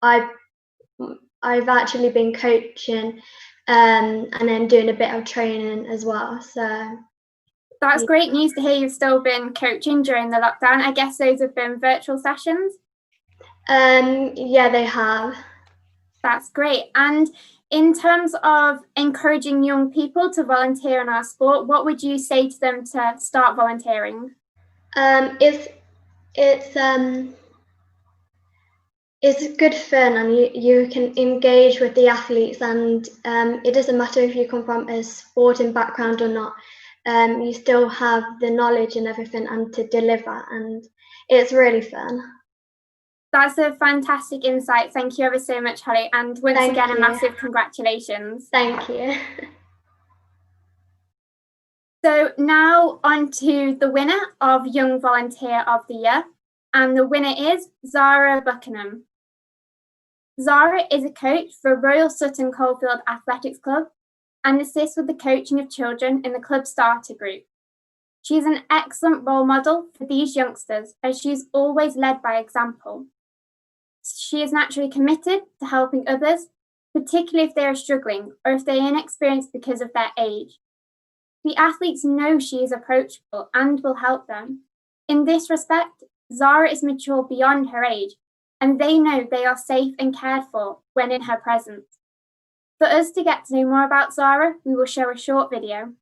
I've actually been coaching and then doing a bit of training as well. So that's great news to hear you've still been coaching during the lockdown. I guess those have been virtual sessions? Yeah, they have. That's great. And in terms of encouraging young people to volunteer in our sport, what would you say to them to start volunteering? It's good fun, and you can engage with the athletes, and it doesn't matter if you come from a sporting background or not. You still have the knowledge and everything and to deliver, and it's really fun. That's a fantastic insight. Thank you ever so much, Holly. And once again, a massive congratulations. Thank you. So now on to the winner of Young Volunteer of the Year. And the winner is Zara Buckingham. Zara is a coach for Royal Sutton Coldfield Athletics Club and assists with the coaching of children in the club starter group. She is an excellent role model for these youngsters as she is always led by example. She is naturally committed to helping others, particularly if they are struggling or if they are inexperienced because of their age. The athletes know she is approachable and will help them. In this respect, Zara is mature beyond her age, and they know they are safe and cared for when in her presence. For us to get to know more about Zara, we will show a short video.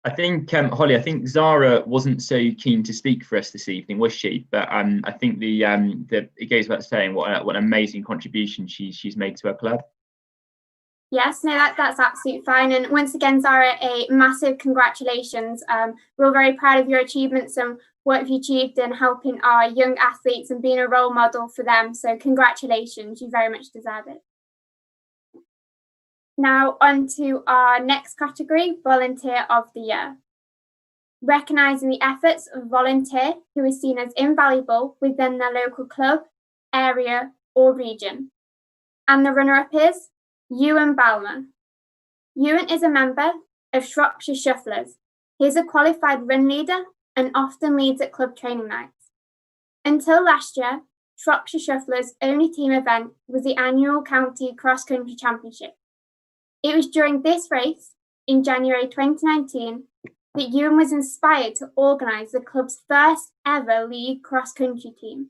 I think, Holly, I think Zara wasn't so keen to speak for us this evening, was she? But I think it goes without saying what an amazing contribution she's made to her club. Yes, no, that's absolutely fine. And once again, Zara, a massive congratulations. We're all very proud of your achievements and what you achieved in helping our young athletes and being a role model for them. So congratulations, you very much deserve it. Now on to our next category, Volunteer of the Year. Recognising the efforts of a volunteer who is seen as invaluable within their local club, area or region. And the runner-up is Ewan Balmer. Ewan is a member of Shropshire Shufflers. He is a qualified run leader and often leads at club training nights. Until last year, Shropshire Shufflers' only team event was the annual County Cross Country Championship. It was during this race, in January 2019, that Ewan was inspired to organise the club's first ever league cross-country team.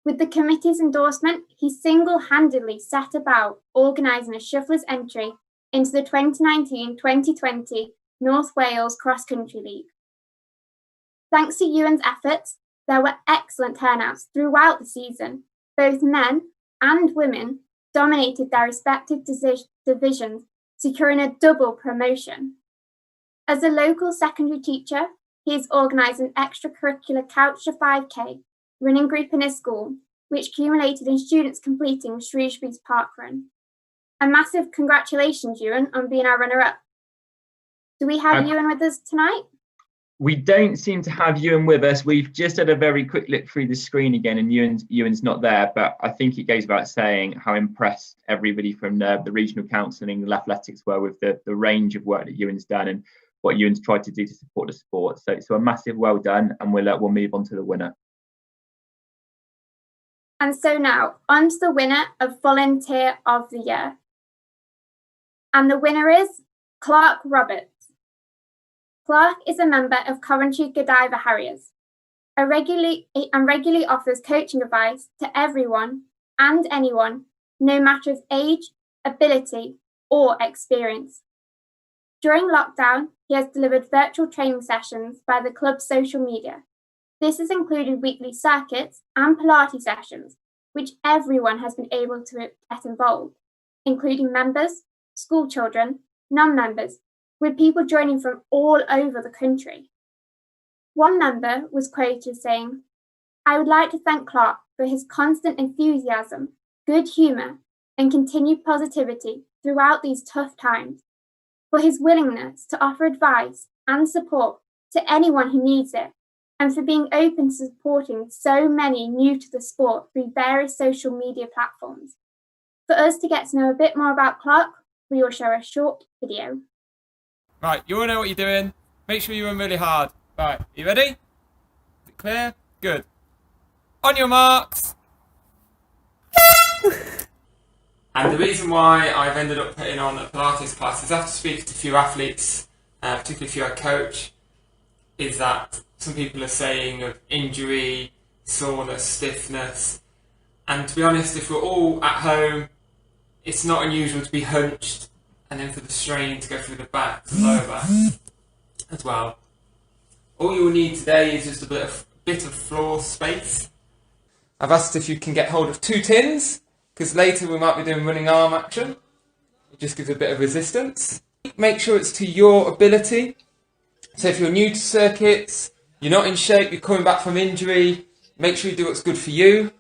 With the committee's endorsement, he single-handedly set about organising a shuffler's entry into the 2019-2020 North Wales Cross Country League. Thanks to Ewan's efforts, there were excellent turnouts throughout the season. Both men and women dominated their respective divisions, securing a double promotion. As a local secondary teacher, he has organised an extracurricular Couch to 5K running group in his school, which culminated in students completing Shrewsbury's Park Run. A massive congratulations, Ewan, on being our runner-up. Do we have Ewan with us tonight? We don't seem to have Ewan with us. We've just had a very quick look through the screen again, and Ewan's not there, but I think it goes without saying how impressed everybody from the regional council and England Athletics were with the range of work that Ewan's done and what Ewan's tried to do to support the sport. So a massive well done, and we'll move on to the winner. And so now, on to the winner of Volunteer of the Year. And the winner is Clark Roberts. Clark is a member of Coventry Godiva Harriers and regularly offers coaching advice to everyone and anyone, no matter of age, ability, or experience. During lockdown, he has delivered virtual training sessions via the club's social media. This has included weekly circuits and Pilates sessions, which everyone has been able to get involved, including members, school children, non-members, with people joining from all over the country. One member was quoted saying, "I would like to thank Clark for his constant enthusiasm, good humour, and continued positivity throughout these tough times, for his willingness to offer advice and support to anyone who needs it, and for being open to supporting so many new to the sport through various social media platforms." For us to get to know a bit more about Clark, we will show a short video. Right, you all know what you're doing. Make sure you run really hard. Right, you ready? Is it clear? Good. On your marks. And the reason why I've ended up putting on a Pilates class is after speaking to a few athletes, particularly if you're a coach, is that some people are saying of injury, soreness, stiffness. And to be honest, if we're all at home it's not unusual to be hunched and then for the strain to go through the back to lower back as well. All you'll need today is just a bit of floor space. I've asked if you can get hold of 2 tins, because later we might be doing running arm action. It just gives a bit of resistance. Make sure it's to your ability. So if you're new to circuits, you're not in shape, you're coming back from injury, make sure you do what's good for you.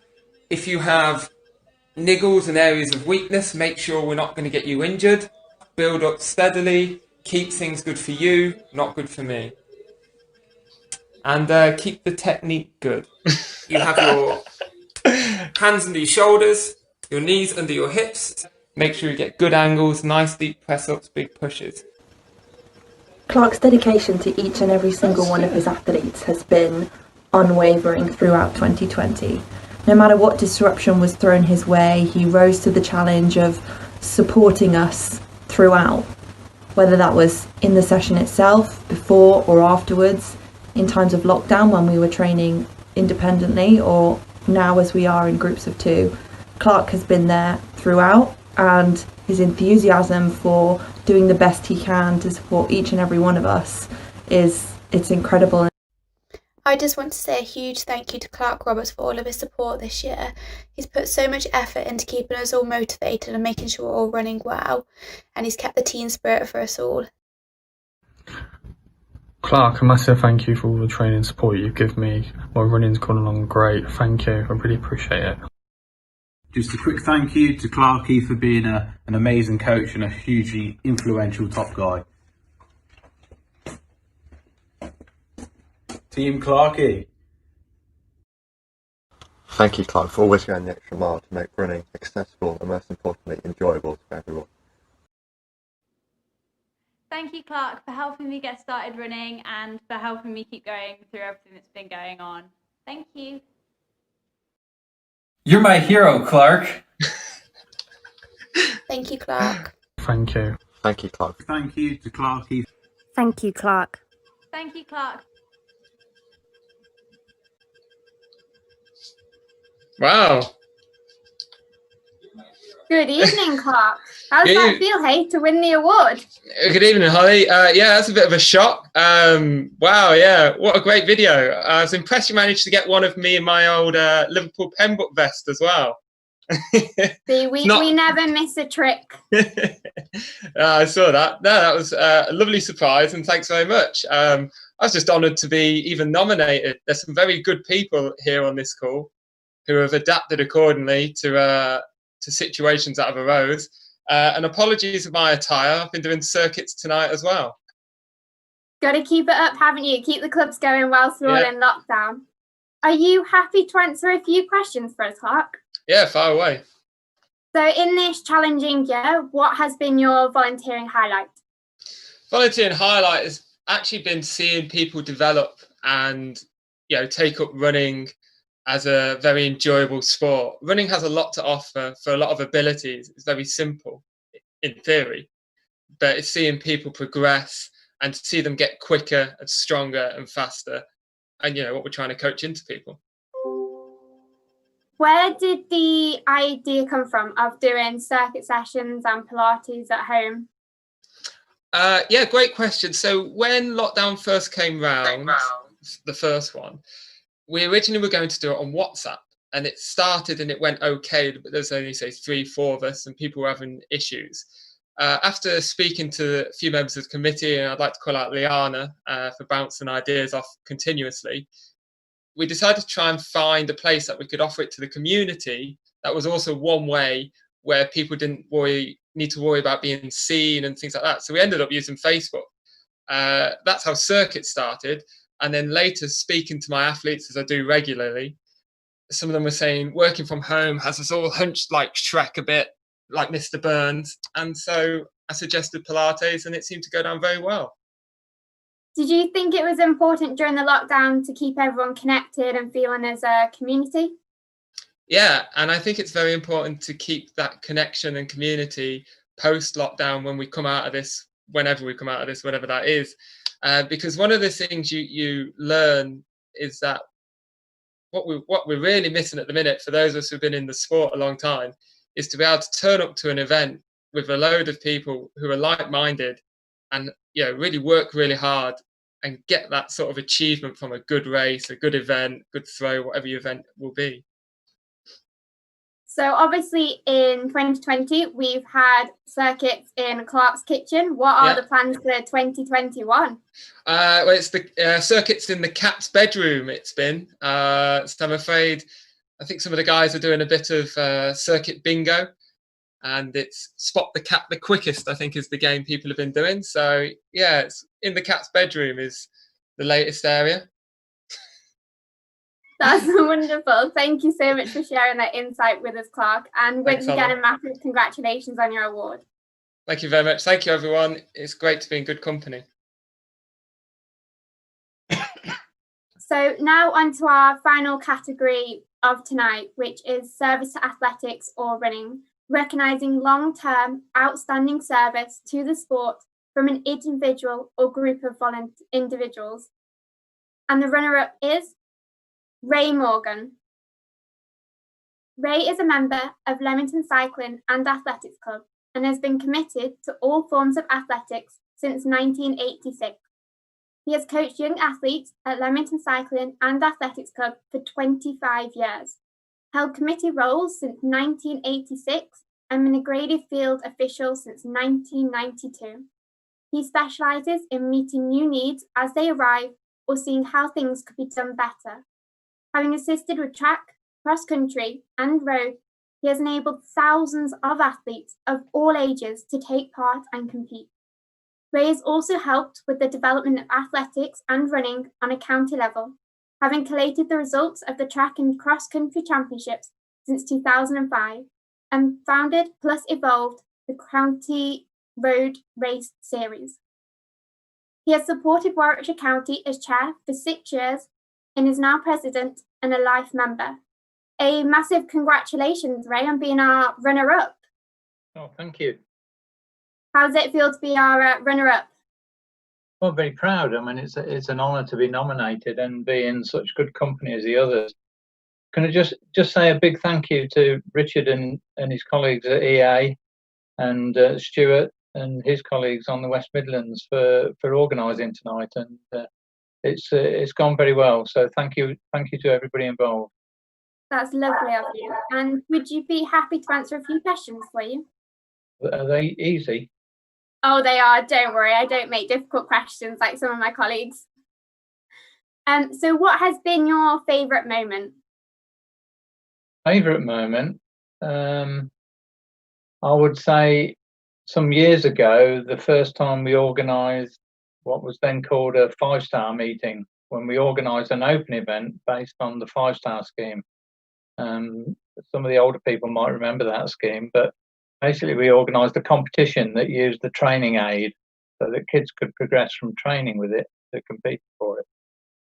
If you have niggles and areas of weakness, make sure we're not going to get you injured. Build up steadily, keep things good for you, not good for me. And keep the technique good. You have your hands under your shoulders, your knees under your hips. Make sure you get good angles, nice deep press-ups, big pushes. Clark's dedication to each and every single one of his athletes has been unwavering throughout 2020. No matter what disruption was thrown his way, he rose to the challenge of supporting us throughout, whether that was in the session itself, before or afterwards, in times of lockdown when we were training independently, or now as we are in groups of 2. Clark has been there throughout, and his enthusiasm for doing the best he can to support each and every one of us it's incredible. I just want to say a huge thank you to Clark Roberts for all of his support this year. He's put so much effort into keeping us all motivated and making sure we're all running well, and he's kept the team spirit for us all. Clark, a massive thank you for all the training support you've given me. My running's gone along great. Thank you. I really appreciate it. Just a quick thank you to Clarky for being an amazing coach and a hugely influential top guy. Team Clarky. Thank you, Clark, for always going the extra mile to make running accessible and, most importantly, enjoyable for everyone. Thank you, Clark, for helping me get started running and for helping me keep going through everything that's been going on. Thank you. You're my hero, Clark. Thank you, Clark. Thank you. Thank you, Clark. Thank you to Clarky. Thank you, Clark. Thank you, Clark. Wow. Good evening, Clark. How does that feel, hey, to win the award? Good evening, Holly. Yeah, that's a bit of a shock. Wow, yeah, what a great video. I was impressed you managed to get one of me in my old Liverpool Pembroke vest as well. See, we never miss a trick. I saw that. No, that was a lovely surprise, and thanks very much. I was just honoured to be even nominated. There's some very good people here on this call who have adapted accordingly to situations that have arose. And apologies for my attire. I've been doing circuits tonight as well. Got to keep it up, haven't you? Keep the clubs going whilst we're all in lockdown. Are you happy to answer a few questions for us, Clark? Yeah, far away. So in this challenging year, what has been your volunteering highlight? Volunteering highlight has actually been seeing people develop and, you know, take up running as a very enjoyable sport. Running has a lot to offer for a lot of abilities. It's very simple in theory, but it's seeing people progress and to see them get quicker and stronger and faster. And, you know, what we're trying to coach into people. Where did the idea come from of doing circuit sessions and Pilates at home? Yeah, great question. So when lockdown first came round, the first one, we originally were going to do it on WhatsApp, and it started and it went okay, but there's only, say, 3-4 of us and people were having issues. After speaking to a few members of the committee, and I'd like to call out Liana for bouncing ideas off continuously, we decided to try and find a place that we could offer it to the community that was also one way where people didn't need to worry about being seen and things like that. So we ended up using Facebook. That's how Circuit started. And then later, speaking to my athletes, as I do regularly, some of them were saying working from home has us all hunched like Shrek a bit, like Mr. Burns. And so I suggested Pilates, and it seemed to go down very well. Did you think it was important during the lockdown to keep everyone connected and feeling as a community? Yeah, and I think it's very important to keep that connection and community post-lockdown when we come out of this, whenever we come out of this, whatever that is. Because one of the things you learn is that what we're really missing at the minute, for those of us who've been in the sport a long time, is to be able to turn up to an event with a load of people who are like-minded and really work really hard and get that sort of achievement from a good race, a good event, good throw, whatever your event will be. So obviously in 2020, we've had circuits in Clark's Kitchen. What are the plans for 2021? Well, it's the circuits in the cat's bedroom, it's been. So I'm afraid, I think some of the guys are doing a bit of circuit bingo, and it's spot the cat the quickest, I think, is the game people have been doing. So yeah, it's in the cat's bedroom is the latest area. That's wonderful. Thank you so much for sharing that insight with us, Clark. And once again, a massive congratulations on your award. Thank you very much. Thank you, everyone. It's great to be in good company. So now on to our final category of tonight, which is service to athletics or running, recognising long-term outstanding service to the sport from an individual or group of individuals. And the runner-up is Ray Morgan. Ray is a member of Leamington Cycling and Athletics Club and has been committed to all forms of athletics since 1986. He has coached young athletes at Leamington Cycling and Athletics Club for 25 years, held committee roles since 1986 and been a graded field official since 1992. He specialises in meeting new needs as they arrive or seeing how things could be done better. Having assisted with track, cross-country and road, he has enabled thousands of athletes of all ages to take part and compete. Ray has also helped with the development of athletics and running on a county level, having collated the results of the track and cross-country championships since 2005 and founded plus evolved the County Road Race Series. He has supported Warwickshire County as chair for 6 years and is now president and a life member. A massive congratulations, Ray, on being our runner-up. Oh, thank you. How does it feel to be our runner-up? Well, very proud. I mean, it's an honour to be nominated and be in such good company as the others. Can I just say a big thank you to Richard and his colleagues at EA and Stuart and his colleagues on the West Midlands for organising tonight, and it's gone very well. So thank you to everybody involved. That's lovely of you. And would you be happy to answer a few questions for you? Are they easy? Oh, they are. Don't worry. I don't make difficult questions like some of my colleagues. So what has been your favourite moment? Favourite moment? I would say some years ago, the first time we organised what was then called a 5-star meeting, when we organised an open event based on the 5-star scheme. Some of the older people might remember that scheme, but basically we organised a competition that used the training aid so that kids could progress from training with it to compete for it.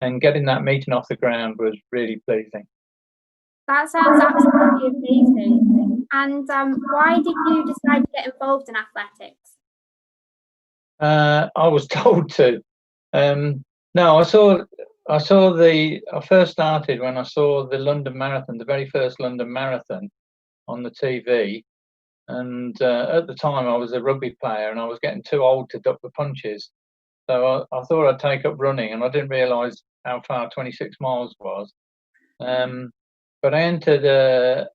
And getting that meeting off the ground was really pleasing. That sounds absolutely amazing. And why did you decide to get involved in athletics? I was told to. No, I first started when I saw the London Marathon, the very first London Marathon on the TV. And at the time I was a rugby player and I was getting too old to duck the punches. So I thought I'd take up running, and I didn't realise how far 26 miles was. But I entered a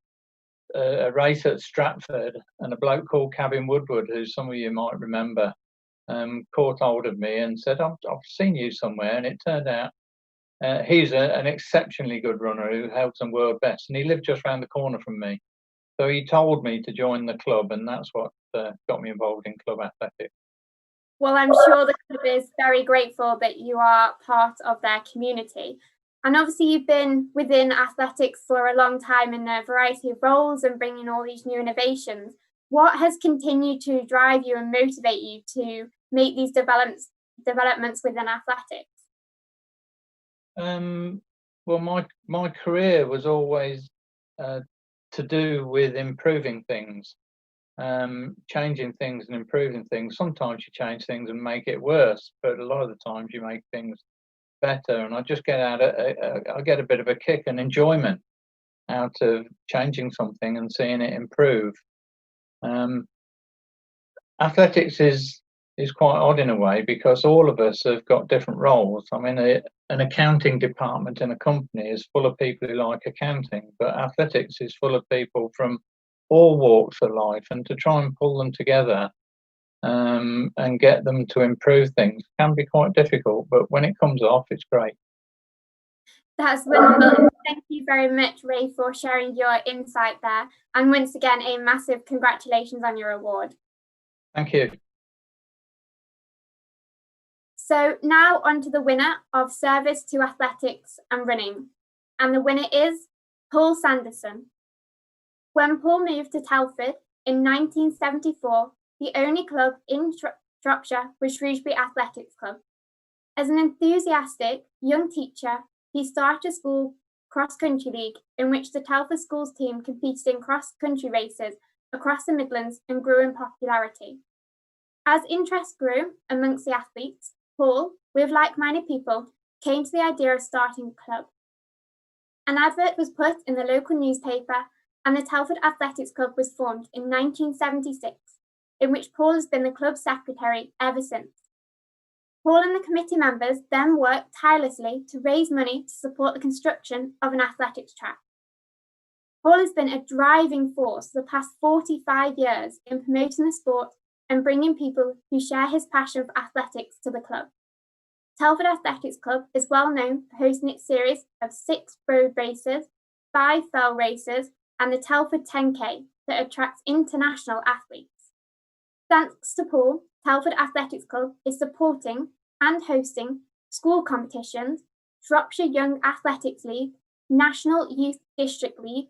race at Stratford, and a bloke called Kevin Woodward, who some of you might remember, caught hold of me and said, I've seen you somewhere. And it turned out he's an exceptionally good runner who held some world bests, and he lived just around the corner from me. So he told me to join the club, and that's what got me involved in club athletics. Well, I'm sure the club is very grateful that you are part of their community. And obviously you've been within athletics for a long time in a variety of roles and bringing all these new innovations. What has continued to drive you and motivate you to make these developments within athletics? Well, my career was always to do with improving things, changing things and improving things. Sometimes you change things and make it worse, but a lot of the times you make things better. And I just get I get a bit of a kick and enjoyment out of changing something and seeing it improve. Athletics is quite odd in a way, because all of us have got different roles. I mean, an accounting department in a company is full of people who like accounting, but athletics is full of people from all walks of life, and to try and pull them together and get them to improve things can be quite difficult, but when it comes off, it's great. That's wonderful. Thank you very much, Ray, for sharing your insight there. And once again, a massive congratulations on your award. Thank you. So now on to the winner of Service to Athletics and Running. And the winner is Paul Sanderson. When Paul moved to Telford in 1974, the only club in Shropshire was Shrewsbury Athletics Club. As an enthusiastic young teacher, he started a school cross-country league in which the Telford Schools team competed in cross-country races across the Midlands and grew in popularity. As interest grew amongst the athletes, Paul, with like-minded people, came to the idea of starting a club. An advert was put in the local newspaper, and the Telford Athletics Club was formed in 1976, in which Paul has been the club secretary ever since. Paul and the committee members then worked tirelessly to raise money to support the construction of an athletics track. Paul has been a driving force for the past 45 years in promoting the sport and bringing people who share his passion for athletics to the club. Telford Athletics Club is well known for hosting its series of 6 road races, 5 fell races, and the Telford 10K that attracts international athletes. Thanks to Paul, Telford Athletics Club is supporting and hosting school competitions, Shropshire Young Athletics League, National Youth District League,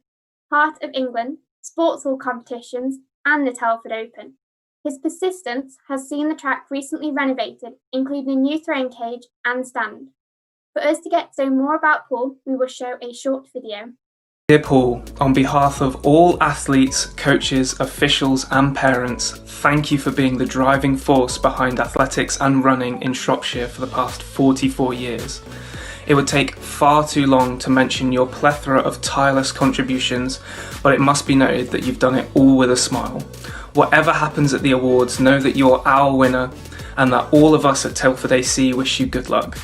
Heart of England, sports hall competitions, and the Telford Open. His persistence has seen the track recently renovated, including a new throwing cage and stand. For us to get to know more about Paul, we will show a short video. Dear Paul, on behalf of all athletes, coaches, officials and parents, thank you for being the driving force behind athletics and running in Shropshire for the past 44 years. It would take far too long to mention your plethora of tireless contributions, but it must be noted that you've done it all with a smile. Whatever happens at the awards, know that you're our winner and that all of us at Telford AC wish you good luck.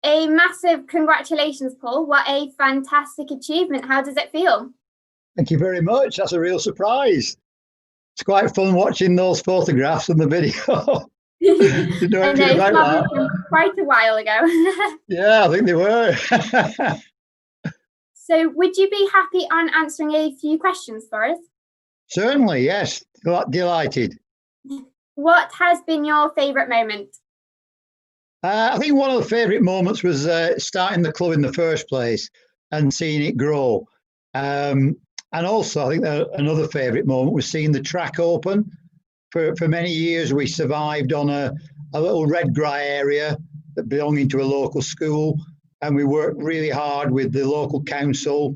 A massive congratulations, Paul. What a fantastic achievement. How does it feel? Thank you very much. That's a real surprise. It's quite fun watching those photographs and the video. Didn't know anything about that. Quite a while ago. Yeah, I think they were. So would you be happy on answering a few questions for us? Certainly, yes. Delighted. What has been your favourite moment? I think one of the favourite moments was starting the club in the first place and seeing it grow. And also, I think another favourite moment was seeing the track open. For many years, we survived on a little red grey area that belonging to a local school. And we worked really hard with the local council,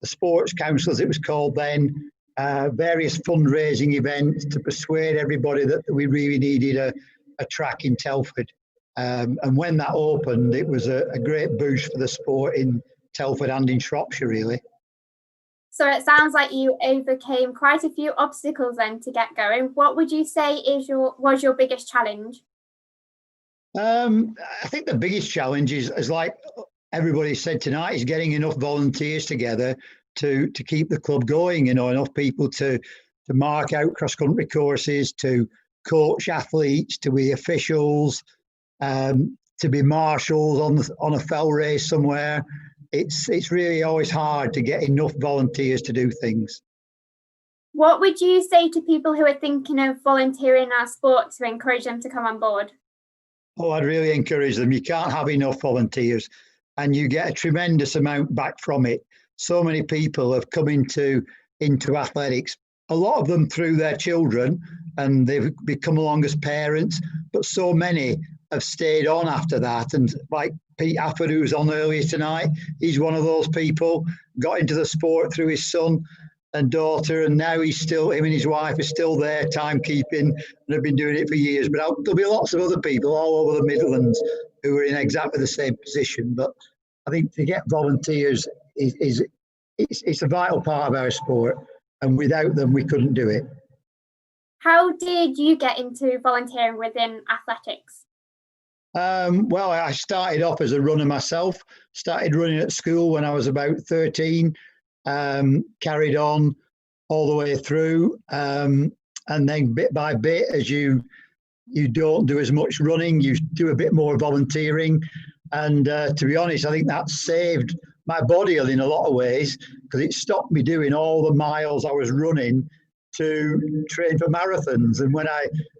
the sports council as it was called then, various fundraising events to persuade everybody that we really needed a track in Telford. And when that opened, it was a great boost for the sport in Telford and in Shropshire, really. So it sounds like you overcame quite a few obstacles then to get going. What would you say was your biggest challenge? I think the biggest challenge is like everybody said tonight, is getting enough volunteers together to keep the club going. You know, enough people to mark out cross-country courses, to coach athletes, to be officials, to be marshals on a fell race somewhere. It's really always hard to get enough volunteers to do things. What would you say to people who are thinking of volunteering in our sport to encourage them to come on board? Oh, I'd really encourage them. You can't have enough volunteers and you get a tremendous amount back from it. so many people have come into athletics. A lot of them through their children, and they've become along as parents, but so many have stayed on after that. And like Pete Afford, who was on earlier tonight, he's one of those people, got into the sport through his son and daughter, and now him and his wife are still there, timekeeping, and have been doing it for years. But there'll be lots of other people all over the Midlands who are in exactly the same position. But I think to get volunteers it's a vital part of our sport, and without them, we couldn't do it. How did you get into volunteering within athletics? Well, I started off as a runner myself, started running at school when I was about 13, carried on all the way through, and then bit by bit, as you don't do as much running, you do a bit more volunteering. And to be honest, I think that saved my body in a lot of ways, because it stopped me doing all the miles I was running to train for marathons. And when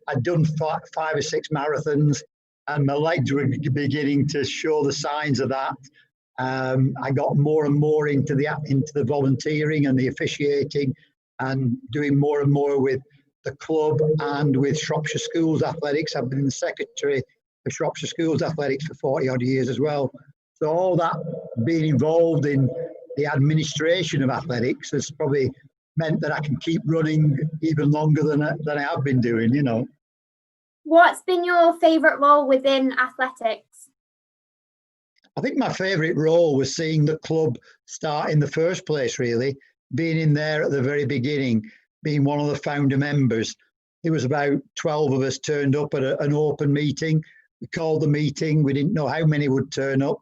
I'd done 5 or 6 marathons and my legs were beginning to show the signs of that, I got more and more into the volunteering and the officiating, and doing more and more with the club and with Shropshire Schools Athletics. I've been the secretary of Shropshire Schools Athletics for 40 odd years as well. So all that, being involved in the administration of athletics, has probably meant that I can keep running even longer than I have been doing, you know. What's been your favourite role within athletics? I think my favourite role was seeing the club start in the first place, really, being in there at the very beginning, being one of the founder members. It was about 12 of us turned up at an open meeting. We called the meeting. We didn't know how many would turn up,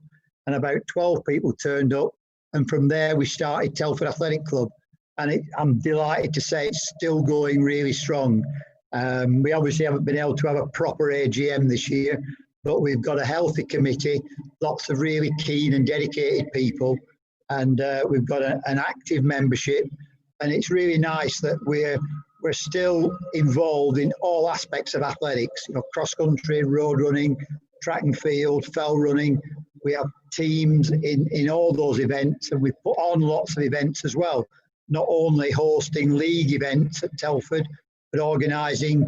and about 12 people turned up. And from there, we started Telford Athletic Club. And I'm delighted to say it's still going really strong. We obviously haven't been able to have a proper AGM this year, but we've got a healthy committee, lots of really keen and dedicated people, and we've got an active membership. And it's really nice that we're still involved in all aspects of athletics, you know, cross country, road running, track and field, fell running. We have teams in all those events, and we put on lots of events as well, not only hosting league events at Telford, but organising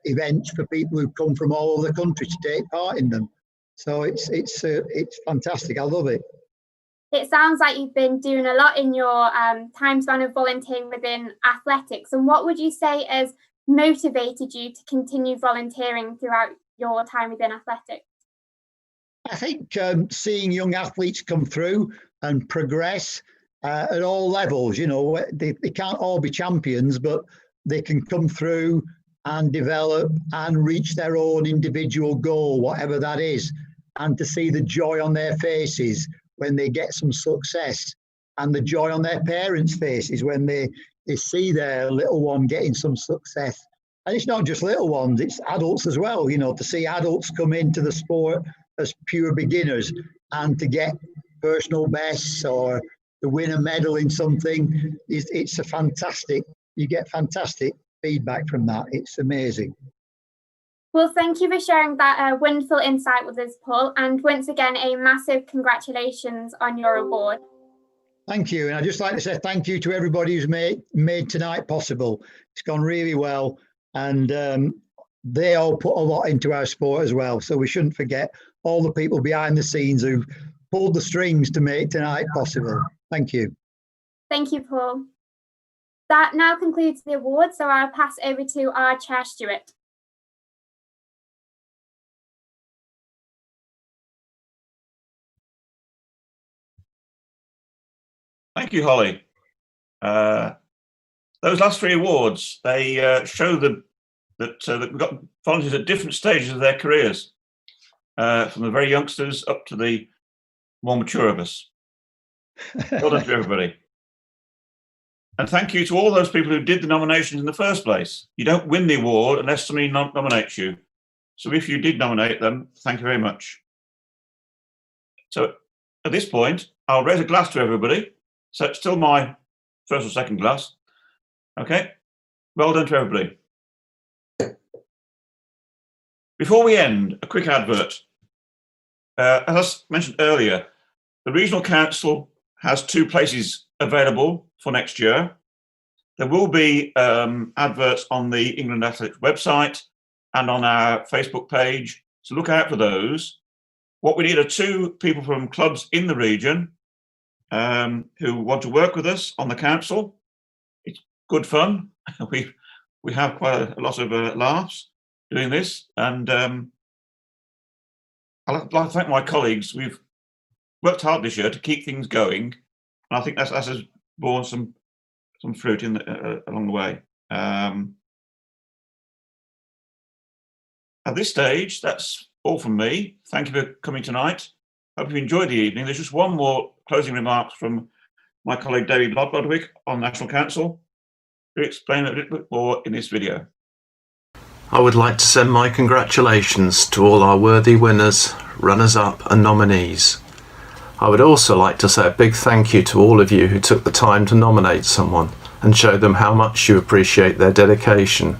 events for people who come from all over the country to take part in them. So it's fantastic. I love it. It sounds like you've been doing a lot in your time span of volunteering within athletics. And what would you say has motivated you to continue volunteering throughout your time within athletics? I think seeing young athletes come through and progress at all levels, you know, they can't all be champions, but they can come through and develop and reach their own individual goal, whatever that is, and to see the joy on their faces when they get some success, and the joy on their parents' faces when they see their little one getting some success. And it's not just little ones, it's adults as well, you know, to see adults come into the sport as pure beginners and to get personal bests or to win a medal in something, it's a fantastic, you get fantastic feedback from that. It's amazing. Well, thank you for sharing that wonderful insight with us, Paul. And once again, a massive congratulations on your award. Thank you. And I'd just like to say thank you to everybody who's made tonight possible. It's gone really well. And they all put a lot into our sport as well. So we shouldn't forget all the people behind the scenes who pulled the strings to make tonight possible. Thank you. Thank you, Paul. That now concludes the award. So I'll pass over to our chair, Stuart. Thank you, Holly. Those last 3 awards, they show that we've got volunteers at different stages of their careers, from the very youngsters up to the more mature of us. Well done to everybody. And thank you to all those people who did the nominations in the first place. You don't win the award unless somebody nominates you. So if you did nominate them, thank you very much. So at this point, I'll raise a glass to everybody. So it's still my first or second glass. Okay, well done to everybody. Before we end, a quick advert. As I mentioned earlier, the Regional Council has 2 places available for next year. There will be adverts on the England Athletics website and on our Facebook page, so look out for those. What we need are 2 people from clubs in the region who want to work with us on the council. It's good fun. We have quite a lot of laughs doing this, and I'd like to thank my colleagues. We've worked hard this year to keep things going, and I think that has borne some fruit along the way. At this stage, that's all from me. Thank you for coming tonight. Hope you enjoyed the evening. There's just one more closing remarks from my colleague David Lodwick on National Council, who explain a little bit more in this video. I would like to send my congratulations to all our worthy winners, runners-up and nominees. I would also like to say a big thank you to all of you who took the time to nominate someone and show them how much you appreciate their dedication.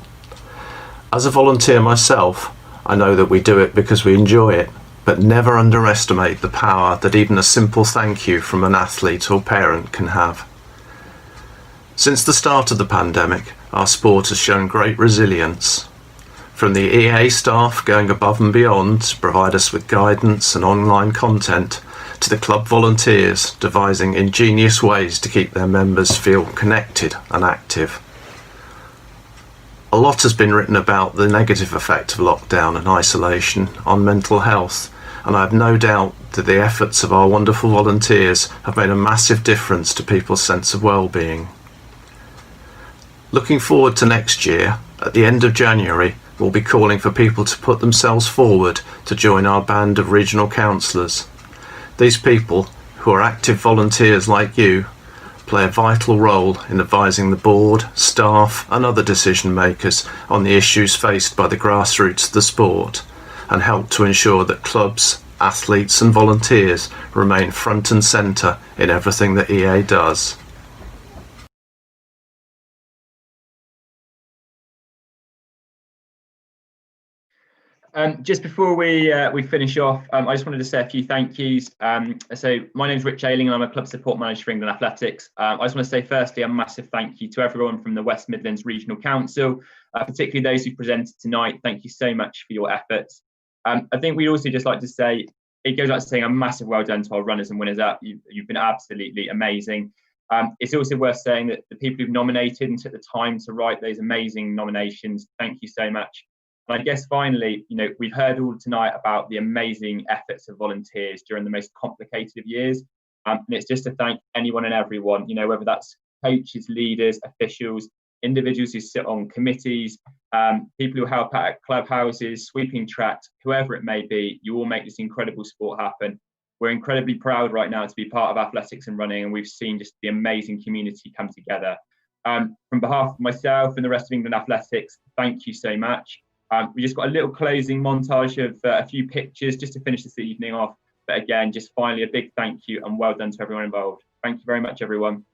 As a volunteer myself, I know that we do it because we enjoy it, but never underestimate the power that even a simple thank you from an athlete or parent can have. Since the start of the pandemic, our sport has shown great resilience. From the EA staff going above and beyond to provide us with guidance and online content, to the club volunteers devising ingenious ways to keep their members feel connected and active. A lot has been written about the negative effect of lockdown and isolation on mental health, and I have no doubt that the efforts of our wonderful volunteers have made a massive difference to people's sense of well-being. Looking forward to next year, at the end of January, we'll be calling for people to put themselves forward to join our band of regional councillors. These people, who are active volunteers like you, play a vital role in advising the board, staff and other decision makers on the issues faced by the grassroots of the sport, and help to ensure that clubs, athletes and volunteers remain front and centre in everything that EA does. Just before we finish off, I just wanted to say a few thank yous. So my name's Rich Ayling and I'm a club support manager for England Athletics. I just want to say firstly a massive thank you to everyone from the West Midlands Regional Council, particularly those who presented tonight. Thank you so much for your efforts. I think we'd also just like to say, it goes without saying, a massive well done to our runners and winners up. You've been absolutely amazing. It's also worth saying that the people who've nominated and took the time to write those amazing nominations, thank you so much. And I guess finally, we've heard all tonight about the amazing efforts of volunteers during the most complicated of years. And it's just to thank anyone and everyone, whether that's coaches, leaders, officials, individuals who sit on committees, people who help out at clubhouses, sweeping tracks, whoever it may be, you all make this incredible sport happen. We're incredibly proud right now to be part of athletics and running, and we've seen just the amazing community come together. From behalf of myself and the rest of England Athletics, thank you so much. We just got a little closing montage of a few pictures just to finish this evening off. But again, just finally a big thank you and well done to everyone involved. Thank you very much, everyone.